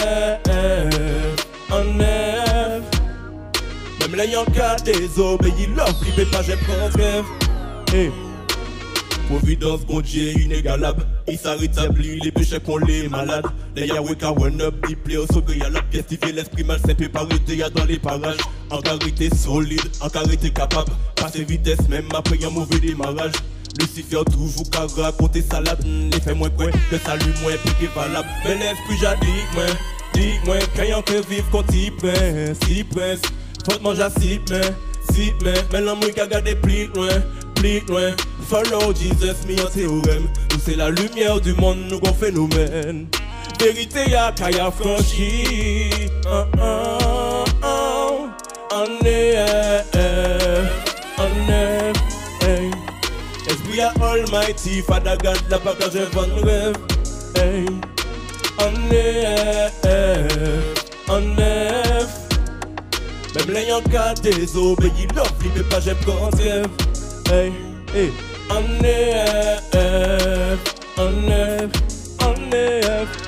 Même l'ayant qu'à désobéir, l'offre, il peut pas, je prends rêve. Providence, bon Dieu, inégalable. Il s'arrétablit, les péchés qu'on les malades. Les Yahweh qui one up, il plaît au sauvé, y'a la pièce, il fait l'esprit malsain, peut pas arrêter, y'a dans les parages. En carité solide, en carité capable. Passer vitesse, même après un mauvais démarrage. Lucifer toujours qu'à raconter salade. Les fait moins quoi, que salut moins piqué valable. Mais l'esprit jadis, dis-moi, quand y'a que vivre quand il prince, si prince. Faut manger à si mais l'amour qui a gardé plus loin. Follow Jesus, mi en théorème. Nous c'est la lumière du monde, nous qu'on phénomène. Vérité y'a qu'à y'a franchi. On est, esprit à Almighty, Father God, la pas que je vends rêve. On est. Même l'ayant qu'à désobéir, l'offre, il peut pas, j'ai prends rêve. On est.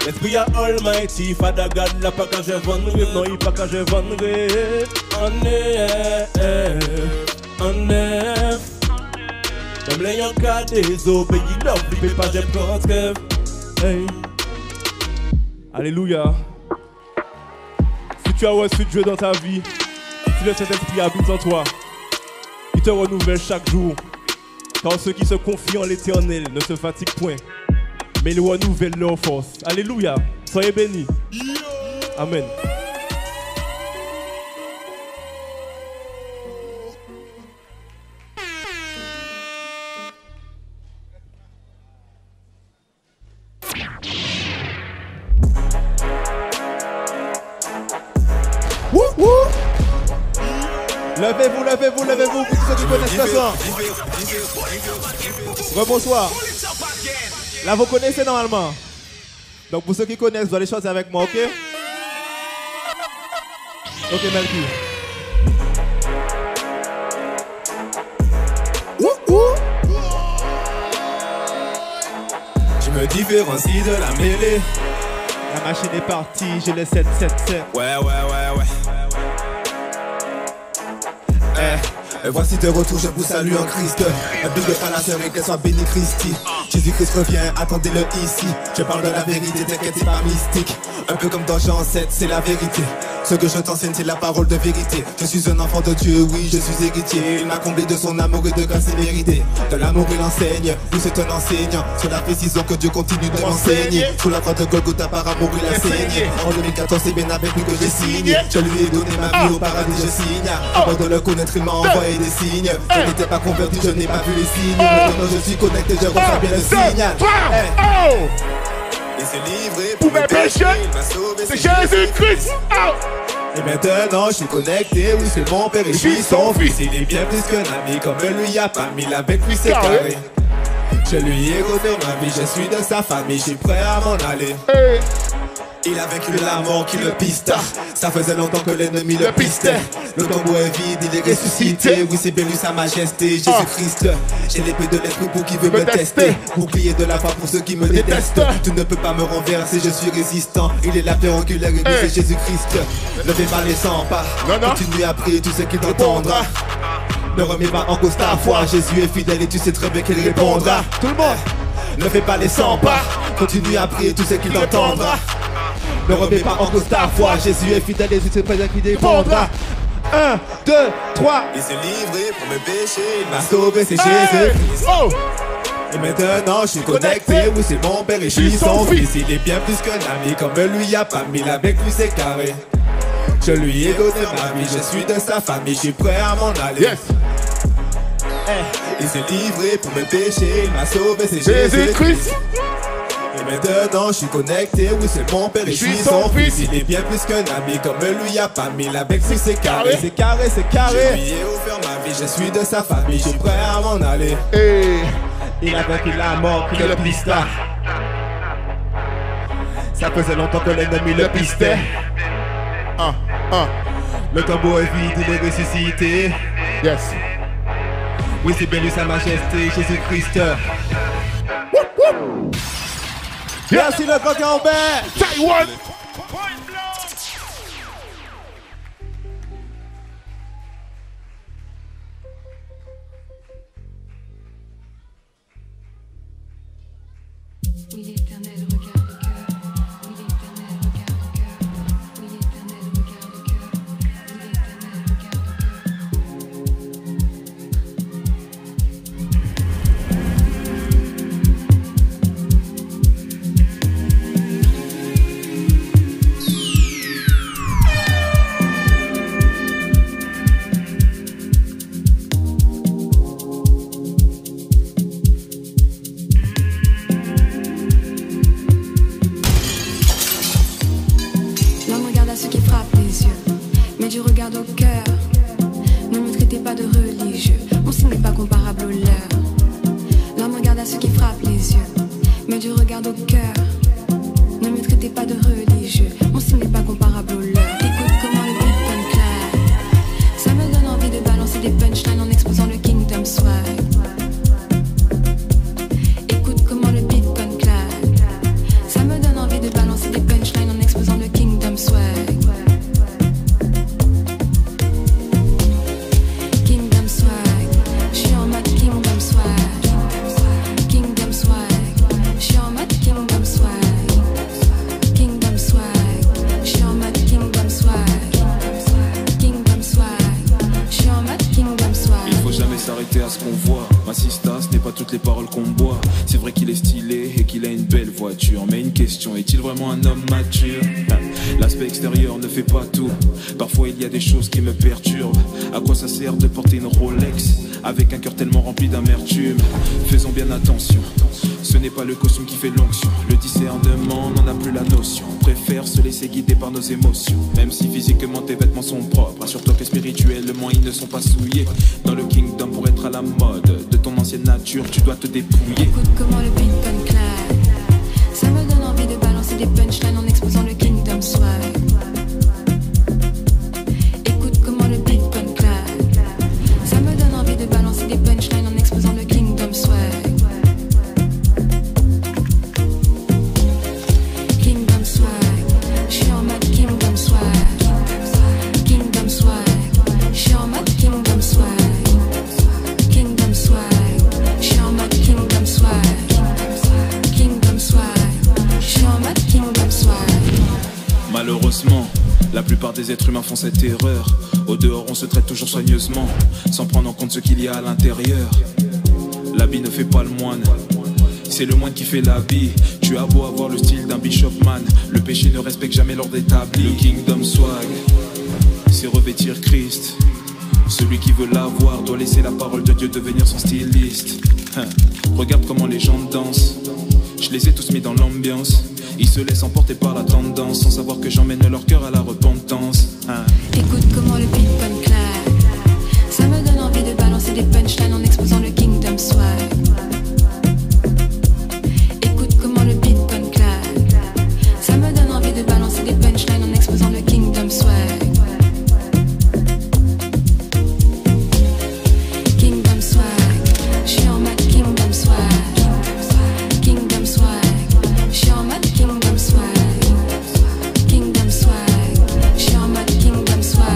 L'esprit à Almighty, Father God, la pas que je vends rêve. Non, il pas que je vends rêve. On est. Même l'ayant qu'à désobéir, l'offre, il peut pas, j'ai prends rêve. Alléluia. Si tu as reçu Dieu dans ta vie, si le Saint-Esprit habite en toi, il te renouvelle chaque jour. Car ceux qui se confient en l'Éternel ne se fatiguent point, mais ils renouvellent leur force. Alléluia. Soyez bénis. Amen. Levez-vous, pour ceux qui connaissent la chanson. Rebonsoir. Là, vous connaissez normalement. Donc, pour ceux qui connaissent, vous allez chanter avec moi, ok? Ok, Melky. Je me différencie de la mêlée. La machine est partie, j'ai le 777. Ouais. Et voici de retour, je vous salue en Christ. Un big up à la sœur et qu'elle soit bénie Christi. Jésus-Christ revient, attendez-le ici. Je parle de la vérité, t'inquiète, c'est pas mystique. Un peu comme dans Jean 7, c'est la vérité. Ce que je t'enseigne, c'est la parole de vérité. Je suis un enfant de Dieu, oui, je suis héritier. Il m'a comblé de son amour et de grâce illimitée. De l'amour, il enseigne, oui, c'est un enseignant. Cela fait 6 ans que Dieu continue de m'enseigner. Sous la croix de Golgotha, par amour, il a saigné. En 2014, c'est bien avec lui que j'ai signé. Je lui ai donné ma vie au paradis, je signe. Avant de le connaître, il m'a envoyé des signes. Je n'étais pas converti, je n'ai pas vu les signes. Maintenant, je suis connecté, je reçois bien le signal. Et c'est livré pour mes péchés. C'est Jésus-Christ. Et maintenant je suis connecté, oui c'est mon père et je suis son fils. Il est bien plus qu'un ami, comme lui y a pas mille avec lui c'est carré. Je lui ai redonné ma vie, je suis de sa famille, je suis prêt à m'en aller. Il a vaincu la mort qui le pista. Ça faisait longtemps que l'ennemi le pistait. Le tombeau est vide, il est ressuscité. Oui, c'est bien lui sa majesté, Jésus-Christ. J'ai l'épée de l'esprit pour qui veut me tester. Bouclier de la foi pour ceux qui me détestent. Tu ne peux pas me renverser, je suis résistant. Il est la pierre angulaire et lui c'est Jésus-Christ. Ne fais pas les 100 pas. Continue à prier, tu sais qu'il t'entendra. Ne remets pas en cause ta foi. Jésus est fidèle et tu sais très bien qu'il répondra. Tout le monde, ne fais pas les 100 pas. Continue à prier, tu sais qu'il t'entendra. Ne remets pas en cause ta foi. Jésus est fidèle et tu sais très bien qu'il répondra. 1, 2, 3. Il s'est livré pour mes péchés. Il m'a sauvé, c'est Jésus. Oh! Et maintenant je suis connecté, oui c'est mon père et je suis son fils. Il est bien plus qu'un ami, comme lui y a pas mille, avec lui c'est carré. Je lui ai donné ma vie, je suis de sa famille, je suis prêt à m'en aller. Yes. Il s'est livré pour mes péchés, il m'a sauvé, c'est Jésus-Christ. Et maintenant je suis connecté, oui c'est mon père et je suis son fils. Il est bien plus qu'un ami, comme lui y a pas mille, avec lui c'est carré. C'est carré, c'est carré. Je lui ai offert ma vie, je suis de sa famille, je suis prêt à m'en aller. Il a vaincu la mort, puis le pista. Ça faisait longtemps que l'ennemi le pistait. Le tombeau est vide, il est ressuscité. Yes. Oui, c'est bien lui sa majesté, Jésus-Christ. Merci le coq en bain. Taïwan. Oui, l'Éternel regarde le cœur. Oui, l'Éternel regarde le cœur. Oui, l'Éternel regarde le cœur. Oui, l'Éternel regarde du regard au cœur. Ne me traitez pas de religieux, mon signe n'est pas comparable au leur. L'homme regarde à ceux qui frappent les yeux, mais du regard au cœur. Ne me traitez pas de religieux, mon signe n'est pas comparable au leur. Écoute comment le beat pen clap, ça me donne envie de balancer des punchlines en exposant le Kingdom Swag. Écoute comment le beat pen clap, ça me donne envie de balancer des punchlines en exposant le Kingdom Swag. À ce qu'on voit, ma sista, ce n'est pas toutes les paroles qu'on boit. C'est vrai qu'il est stylé et qu'il a une belle voiture, mais une question, est-il vraiment un homme mature? L'aspect extérieur ne fait pas tout. Parfois il y a des choses qui me perturbent. À quoi ça sert de porter une Rolex avec un cœur tellement rempli d'amertume? Faisons bien attention, ce n'est pas le costume qui fait l'onction. Le discernement n'en a plus la notion. On préfère se laisser guider par nos émotions. Même si physiquement tes vêtements sont propres, assure-toi que spirituellement ils ne sont pas souillés. Dans le Kingdom pour être à la mode de ton ancienne nature, tu dois te dépouiller. Écoute comment le beat pen clap, ça me donne envie de balancer des punchlines en exposant le Kingdom Swag. Écoute comment le beat pen clap, ça me donne envie de balancer des punchlines en exposant le Kingdom Swag. Kingdom Swag, je suis en mode Kingdom Swag. Kingdom Swag, je suis en mode Kingdom Swag. Kingdom Swag, je suis en mode Kingdom Swag. Kingdom Swag, je suis en mode Kingdom Swag. Malheureusement, la plupart des êtres humains font cette erreur. Au dehors, on se traite toujours soigneusement, sans prendre en compte ce qu'il y a à l'intérieur. L'habit ne fait pas le moine, c'est le moine qui fait l'habit. Tu as beau avoir le style d'un bishopman, le péché ne respecte jamais l'ordre établi. Le Kingdom Swag, c'est revêtir Christ. Celui qui veut l'avoir doit laisser la parole de Dieu devenir son styliste. Regarde comment les gens dansent, je les ai tous mis dans l'ambiance. Ils se laissent emporter par la tendance, sans savoir que j'emmène leur cœur à la repentance. Écoute comment le beat pen clap, ça me donne envie de balancer des punchlines en exposant le Kingdom Swag. Écoute comment le beat pen clap, ça me donne envie de balancer des punchlines en exposant le Kingdom Swag. Kingdom Swag, je suis en mode Kingdom Swag. Kingdom Swag, je suis en mode Kingdom Swag. Kingdom Swag, je suis en mode Kingdom Swag.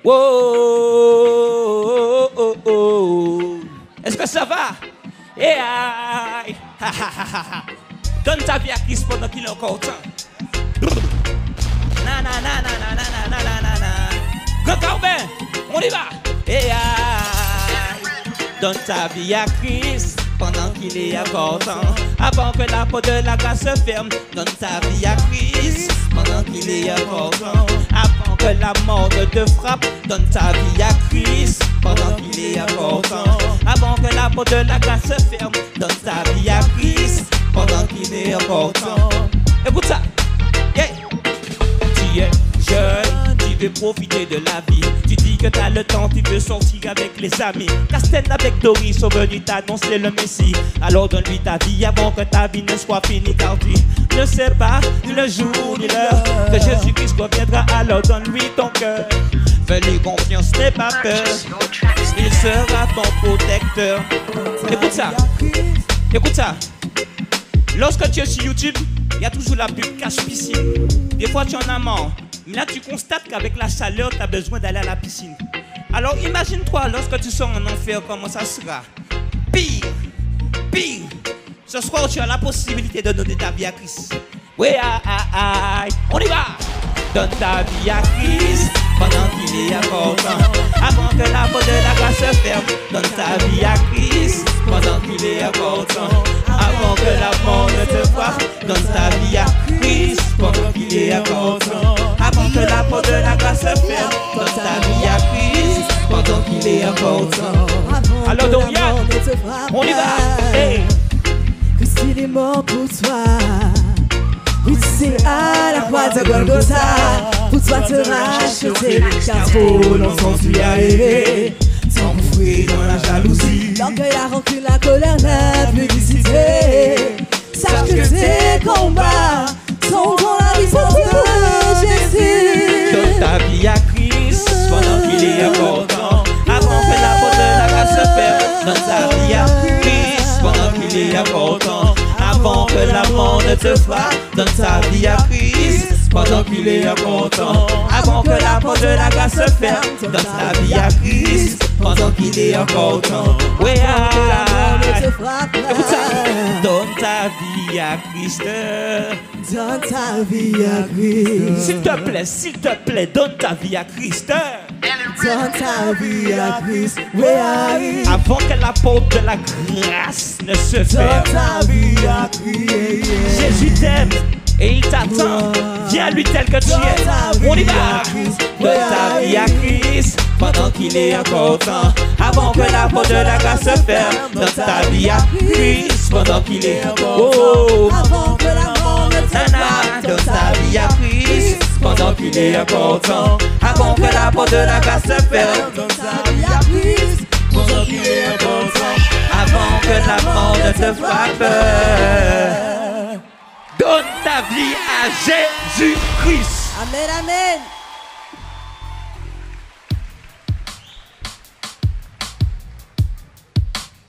Oh, oh, oh, oh. Est-ce que ça va? Et aïe. Donne ta vie à Christ pendant qu'il est encore temps. Na na na na na na na na na na. Grand Carbin, on y va. Et aïe. Donne ta vie à Christ pendant qu'il est encore temps. Avant que la porte de la grâce se ferme. Donne ta vie à Christ pendant qu'il est encore temps. Avant que la mort ne te frappe. Donne ta vie à Christ pendant qu'il est encore temps. Avant que la porte de la grâce se ferme. Donne ta vie à Christ pendant qu'il est encore temps. Écoute ça. Yeah. Tu es jeune, tu veux profiter de la vie. Tu dis que t'as le temps, tu veux sortir avec les amis. Castel avec Doris sont venus t'annoncer le Messie. Alors donne-lui ta vie avant que ta vie ne soit finie. Car tu ne sais pas ni le jour ni l'heure que Jésus-Christ reviendra. Alors donne-lui ton cœur. Fais-lui confiance, n'aie pas peur. Il sera ton protecteur. Écoute ça. Écoute ça. Lorsque tu es sur YouTube, il y a toujours la pub cache piscine. Des fois tu en as marre. Mais là tu constates qu'avec la chaleur, tu as besoin d'aller à la piscine. Alors imagine-toi lorsque tu sors en enfer, comment ça sera. Pire, pire. Ce soir tu as la possibilité de donner ta vie à Christ. Oui, on y va. Donne ta vie à Christ pendant qu'il est encore temps. Avant que la porte de la grâce se ferme. Donne ta vie à Christ pendant qu'il est encore temps. Avant que la mort ne te frappe. Donne ta vie à Christ pendant qu'il est encore temps. Avant que la porte de la grâce se ferme. Donne ta vie à Christ pendant qu'il est encore temps. Alors donc on y va. Hey. Christ il est mort pour toi. Oui, c'est à la croix de Golgotha. Pour toi te racheter. Car trop longtemps tu y as rêvé. S'enfouir dans la jalousie. L'orgueil, la rancune, la colère, la publicité. Sache que tes combats sont dans la puissance de Jésus. Donne ta vie à Christ pendant qu'il est encore temps. Avant que la porte de la grâce se ferme. Donne ta vie à Christ pendant qu'il est encore temps. Avant que la mort ne te frappe. Donne ta vie à Christ pendant qu'il est encore temps. Avant que la porte de la grâce se ferme. Donne ta vie à Christ pendant qu'il est encore temps. Oui, donne ta vie à Christ. Donne ta vie à Christ. S'il te plaît, donne ta vie à Christ. Donne ta vie à Christ. Oui, avant que la porte de la grâce ne se ferme. Donne ta vie à Christ. Jésus t'aime et il t'attend. Viens lui tel que tu es. On y va. Donne ta vie à Christ pendant qu'il est encore temps. Avant que la porte de la grâce se ferme. Donne ta vie à Christ pendant qu'il est encore temps. Avant que la mort ne te frappe. Donne ta vie à Christ pendant qu'il est encore temps. Avant que la porte de la grâce se ferme. Donne ta vie à Christ pendant qu'il est encore temps. Avant que la mort ne te frappe. Donne ta vie à Jésus-Christ. Amen, amen.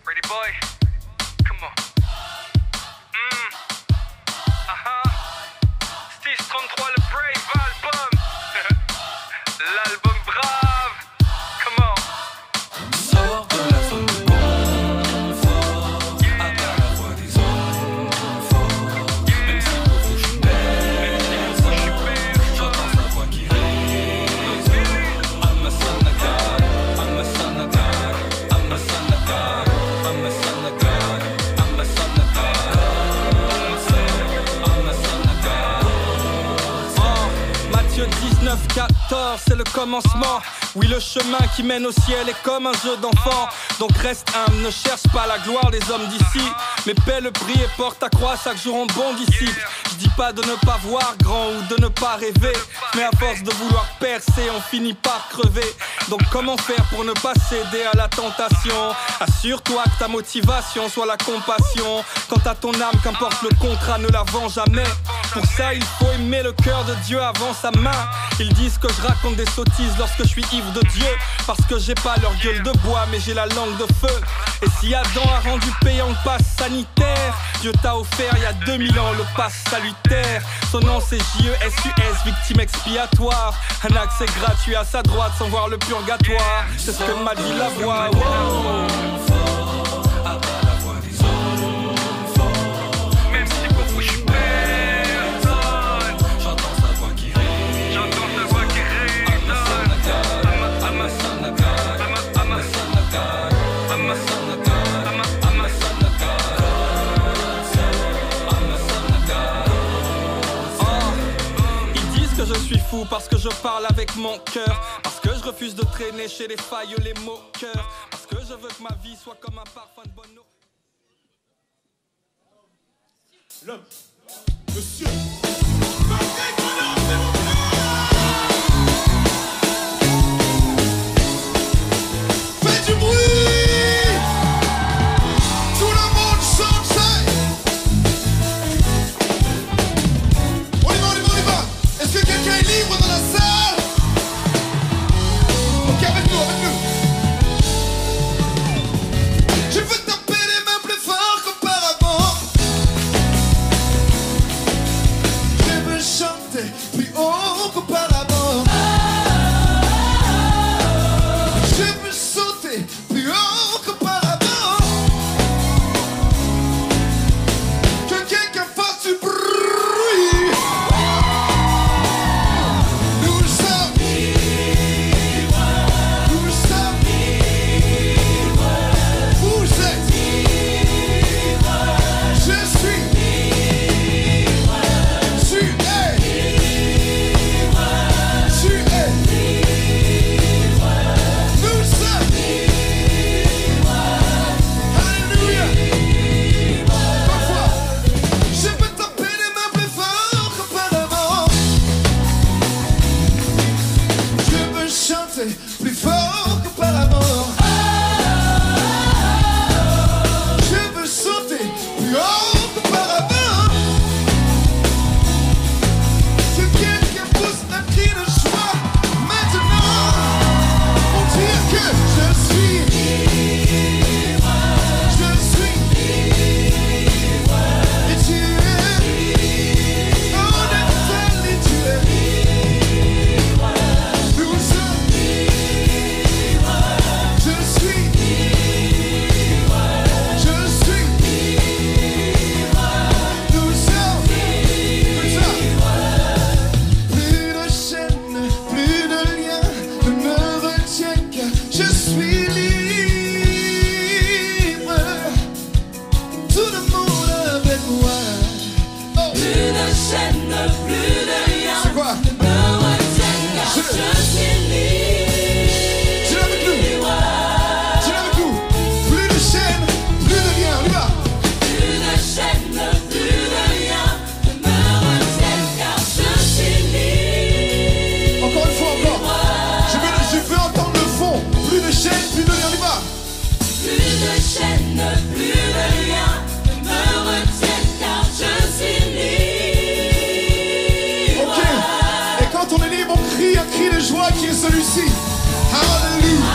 Pretty boy, come on. Stis 33, le Brave album. L'album Brave. Come on. Sors de la zone de confort. Attends la voix des enfants. Même si pour vous je suis belle, j'entends sa voix qui résonne. I'm a son of God, I'm a son of God, I'm a son of God, I'm a son of God, I'm a son of God, I'm a son of God. Matthieu 19-14, c'est le commencement. Oui, le chemin qui mène au ciel est comme un jeu d'enfant. Donc reste humble, ne cherche pas la gloire des hommes d'ici, mais paie le prix et porte ta croix chaque jour en bon disciple. Je dis pas de ne pas voir grand ou de ne pas rêver, mais à force de vouloir percer, on finit par crever. Donc comment faire pour ne pas céder à la tentation? Assure-toi que ta motivation soit la compassion. Quant à ton âme, qu'importe le contrat, ne la vends jamais. Pour ça il faut aimer le cœur de Dieu avant sa main. Ils disent que je raconte des sottises lorsque je suis ivre de Dieu, parce que j'ai pas leur gueule de bois mais j'ai la langue de feu. Et si Adam a rendu payant le pass sanitaire, Dieu t'a offert il y a 2000 ans le pass salutaire. Son nom c'est J-E-S-U-S, victime expiatoire. Un accès gratuit à sa droite sans voir le purgatoire. C'est ce que m'a dit la voix. Wow. Je suis fou parce que je parle avec mon cœur, parce que je refuse de traîner chez les failles les moqueurs, parce que je veux que ma vie soit comme un parfum de bonne eau. L'homme, monsieur. Fais du bruit. Tout le monde chante ça. On y va, on y va, on y va. Est-ce que quelqu'un est libre dans la salle? Ok, avec nous, avec nous. Je peux taper les mains plus fort qu'auparavant. Je veux chanter plus haut qu'auparavant. Je veux sauter plus haut qu'auparavant. Que quelqu'un fasse du bruit. Plus fort qu'auparavant. Je veux sauter plus haut qu'auparavant. Que quelqu'un pousse un cri de joie maintenant pour dire que je suis libre. Je suis libre. Et tu es en éternel et tu es libre. Nous sommes je suis libre, je suis libre, nous sommes libres. Plus de chaînes, plus de liens ne me retiennent car je suis libre. Tout le monde avec moi. Oh. Plus de chaînes, plus de liens ne me retiennent car je suis libre. Un cri de joie qui est celui-ci. Alléluia.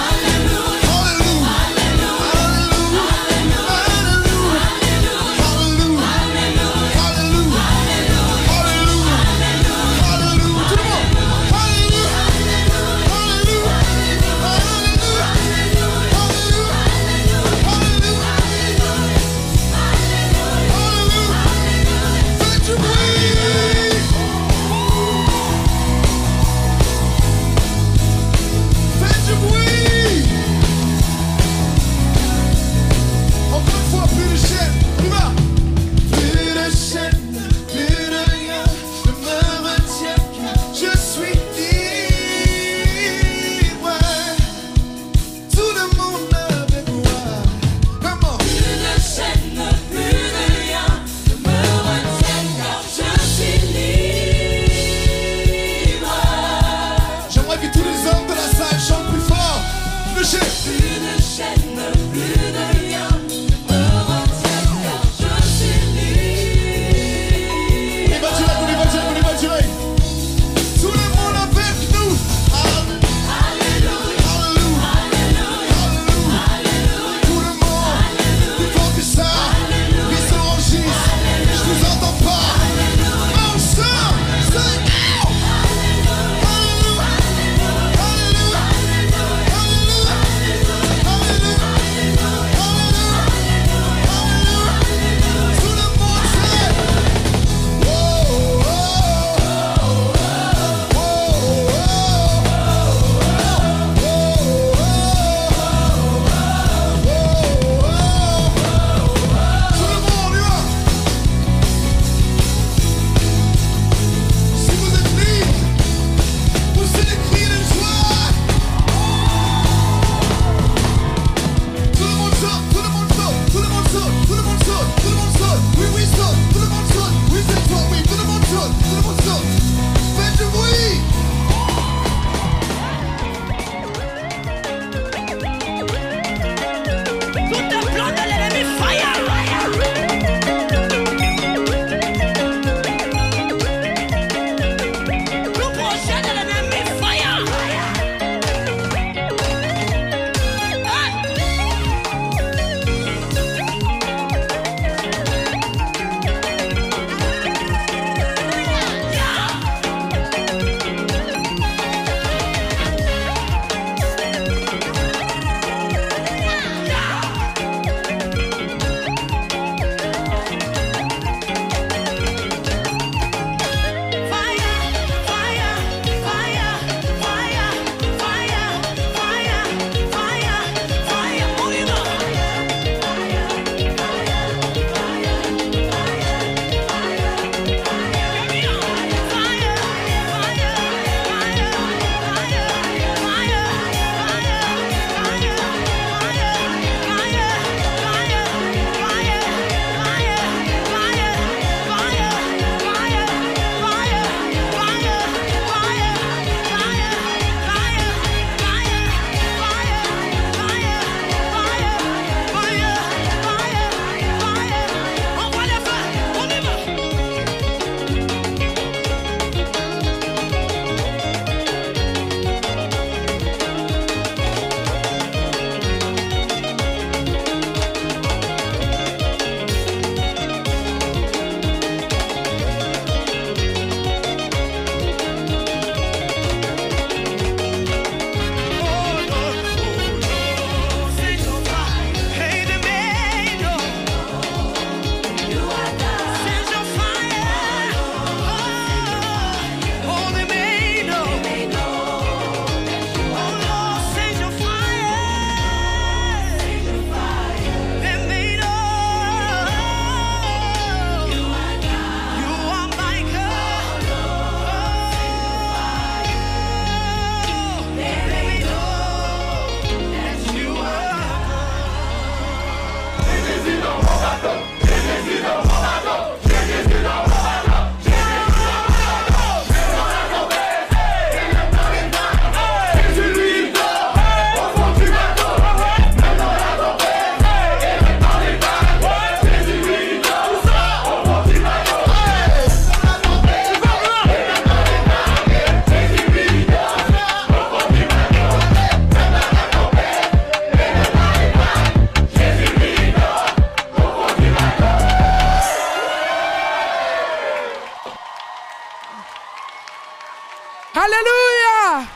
Alléluia!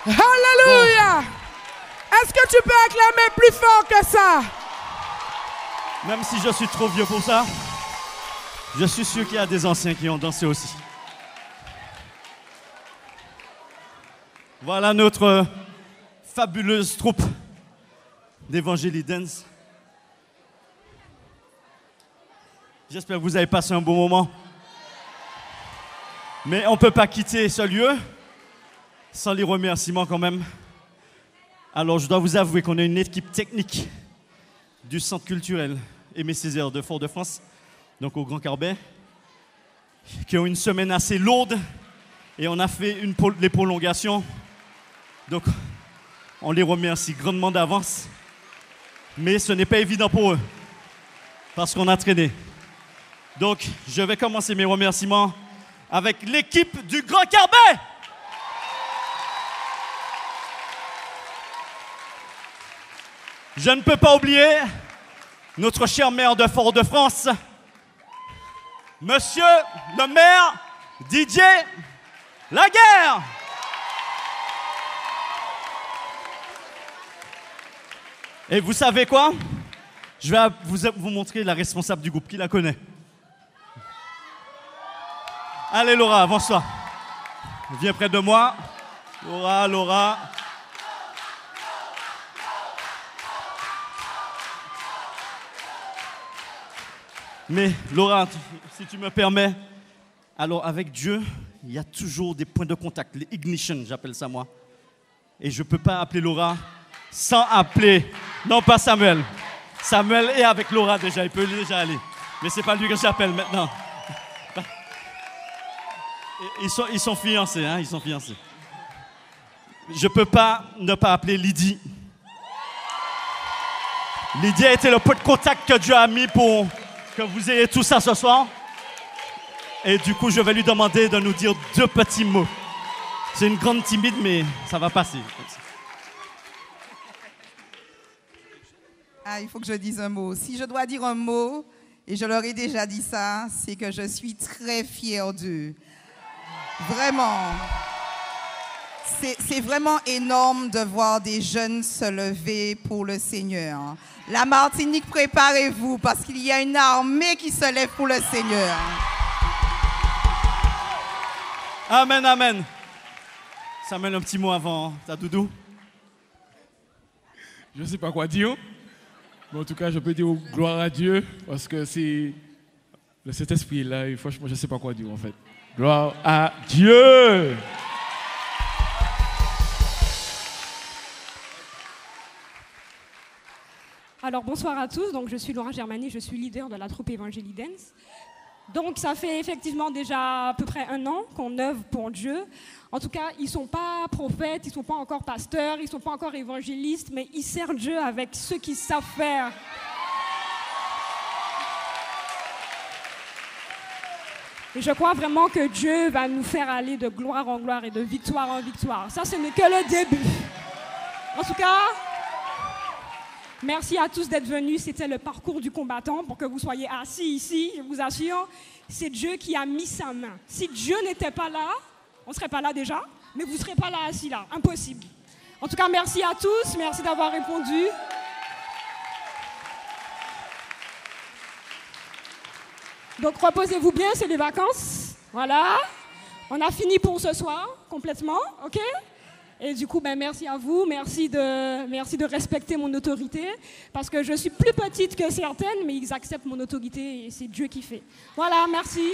Alléluia! Est-ce que tu peux acclamer plus fort que ça? Même si je suis trop vieux pour ça, je suis sûr qu'il y a des anciens qui ont dansé aussi. Voilà notre fabuleuse troupe d'Evangélie Dance. J'espère que vous avez passé un bon moment. Mais on ne peut pas quitter ce lieu sans les remerciements quand même. Alors je dois vous avouer qu'on est une équipe technique du Centre culturel Aimé Césaire de Fort-de-France, donc au Grand Carbet, qui ont une semaine assez lourde et on a fait les prolongations. Donc on les remercie grandement d'avance. Mais ce n'est pas évident pour eux parce qu'on a traîné. Donc je vais commencer mes remerciements avec l'équipe du Grand Carbet. Je ne peux pas oublier notre cher maire de Fort-de-France, Monsieur le maire Didier Laguerre. Et vous savez quoi? Je vais vous montrer la responsable du groupe, qui la connaît. Allez Laura, avance-toi. Viens près de moi. Laura. Mais Laura, si tu me permets, alors avec Dieu, il y a toujours des points de contact, les ignition, j'appelle ça moi. Et je ne peux pas appeler Laura sans appeler, non pas Samuel. Samuel est avec Laura déjà, il peut déjà aller. Mais ce n'est pas lui que j'appelle maintenant. Ils sont fiancés, hein, ils sont fiancés. Je ne peux pas ne pas appeler Lydie. Lydie a été le point de contact que Dieu a mis pour que vous ayez tout ça ce soir. Et du coup, je vais lui demander de nous dire 2 petits mots. C'est une grande timide, mais ça va passer. Ah, il faut que je dise un mot. Si je dois dire un mot, et je leur ai déjà dit ça, c'est que je suis très fière d'eux. Vraiment. C'est vraiment énorme de voir des jeunes se lever pour le Seigneur. La Martinique, préparez-vous parce qu'il y a une armée qui se lève pour le Seigneur. Amen, amen. Samuel, un petit mot avant ta doudou. Je ne sais pas quoi dire. Mais en tout cas, je peux dire gloire à Dieu parce que c'est le Saint-Esprit là. Et franchement, je ne sais pas quoi dire en fait. Gloire à Dieu. Alors bonsoir à tous, donc je suis Laura Germani, je suis leader de la troupe Evangélie Dance. Donc ça fait effectivement déjà à peu près 1 an qu'on œuvre pour Dieu. En tout cas, ils ne sont pas prophètes, ils ne sont pas encore pasteurs, ils ne sont pas encore évangélistes, mais ils servent Dieu avec ce qu'ils savent faire. Et je crois vraiment que Dieu va nous faire aller de gloire en gloire et de victoire en victoire. Ça, ce n'est que le début. En tout cas, merci à tous d'être venus. C'était le parcours du combattant pour que vous soyez assis ici. Je vous assure, c'est Dieu qui a mis sa main. Si Dieu n'était pas là, on ne serait pas là déjà, mais vous ne serez pas là assis là. Impossible. En tout cas, merci à tous. Merci d'avoir répondu. Donc, reposez-vous bien, c'est les vacances. Voilà. On a fini pour ce soir, complètement. OK ? Et du coup, ben, merci à vous, merci de respecter mon autorité, parce que je suis plus petite que certaines, mais ils acceptent mon autorité et c'est Dieu qui fait. Voilà, merci.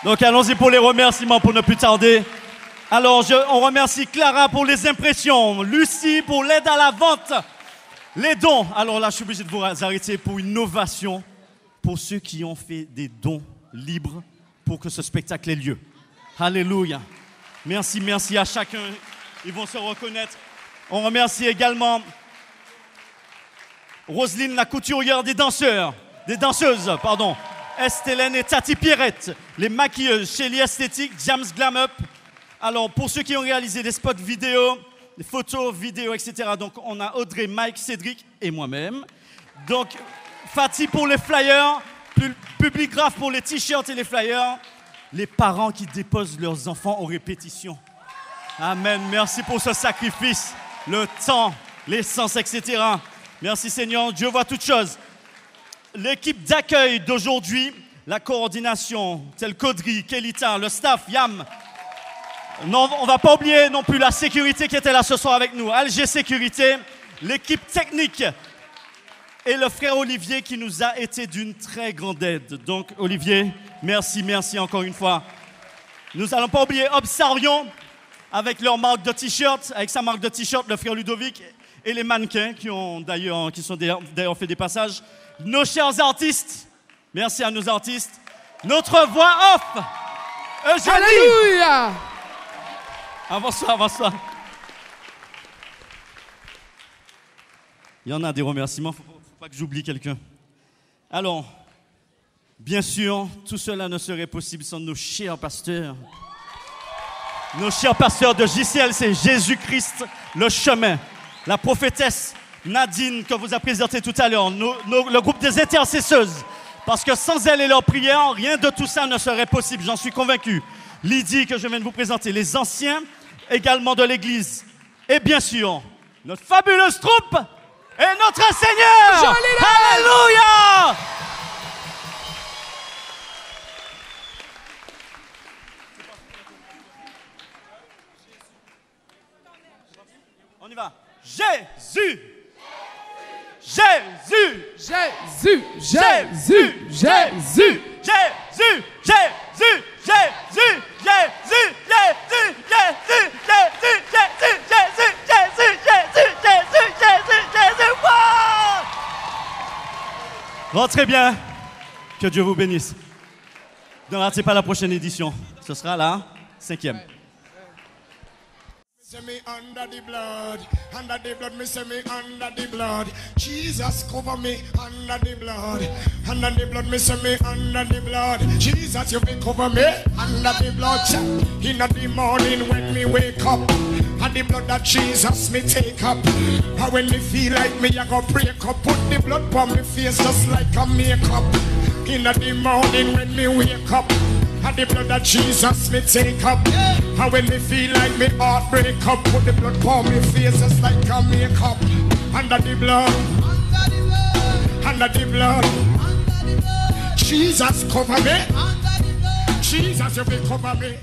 Donc allons-y pour les remerciements pour ne plus tarder. Alors, on remercie Clara pour les impressions, Lucie pour l'aide à la vente, les dons. Alors là, je suis obligé de vous arrêter pour une ovation pour ceux qui ont fait des dons libres pour que ce spectacle ait lieu. Alléluia. Merci, merci à chacun. Ils vont se reconnaître. On remercie également Roselyne, la couturière des danseuses, pardon. Estélène et Tati Pierrette, les maquilleuses, Shelly Esthétique, James Glam Up. Alors, pour ceux qui ont réalisé des spots vidéo, des photos, vidéos, etc. Donc, on a Audrey, Mike, Cédric et moi-même. Donc, Fatih pour les flyers, Publigraphe pour les t-shirts et les flyers. les parents qui déposent leurs enfants aux répétitions. Amen. Merci pour ce sacrifice, le temps, l'essence, etc. Merci Seigneur, Dieu voit toutes choses. L'équipe d'accueil d'aujourd'hui, la coordination, telle qu'Audrey, Kelita, le staff, Yam. Non, on ne va pas oublier non plus la sécurité qui était là ce soir avec nous. Alger Sécurité, l'équipe technique et le frère Olivier qui nous a été d'une très grande aide. Donc Olivier, merci encore une fois. Nous n'allons pas oublier Obsarion avec leur marque de t-shirt, avec sa marque de t-shirt, le frère Ludovic et les mannequins qui sont d'ailleurs fait des passages. Nos chers artistes, merci à nos artistes. Notre voix off, Eugénie. Alléluia. Bonsoir. Il y en a des remerciements, faut pas que j'oublie quelqu'un. Alors, bien sûr, tout cela ne serait possible sans nos chers pasteurs. Nos chers pasteurs de JCL, c'est Jésus-Christ, le chemin. La prophétesse Nadine, que vous avez présentée tout à l'heure. Le groupe des intercesseuses. Parce que sans elle et leur prière, rien de tout ça ne serait possible, j'en suis convaincu. Lydie, que je viens de vous présenter, les anciens également de l'Église. Et bien sûr, notre fabuleuse troupe et notre Seigneur. Alléluia! On y va. Jésus! Jésus! Jésus! Jésus! Jésus! Jésus! Jésus! Jésus! Jésus! Rentrez bien. Que Dieu vous bénisse. Ne ratez pas la prochaine édition. Ce sera la 5e. Me say me under the blood, me say me under the blood. Jesus cover me under the blood, me say me under the blood. Jesus, you be cover me under the blood. In the morning when me wake up, and the blood that Jesus me take up. And when me feel like me, I go break up, put the blood on me face just like a makeup. In the morning when me wake up, and the blood that Jesus me take up. And when me feel like me heart break up, put the blood on me face just like a makeup. Under the blood, under the blood, Jesus cover me. Jesus, you will cover me.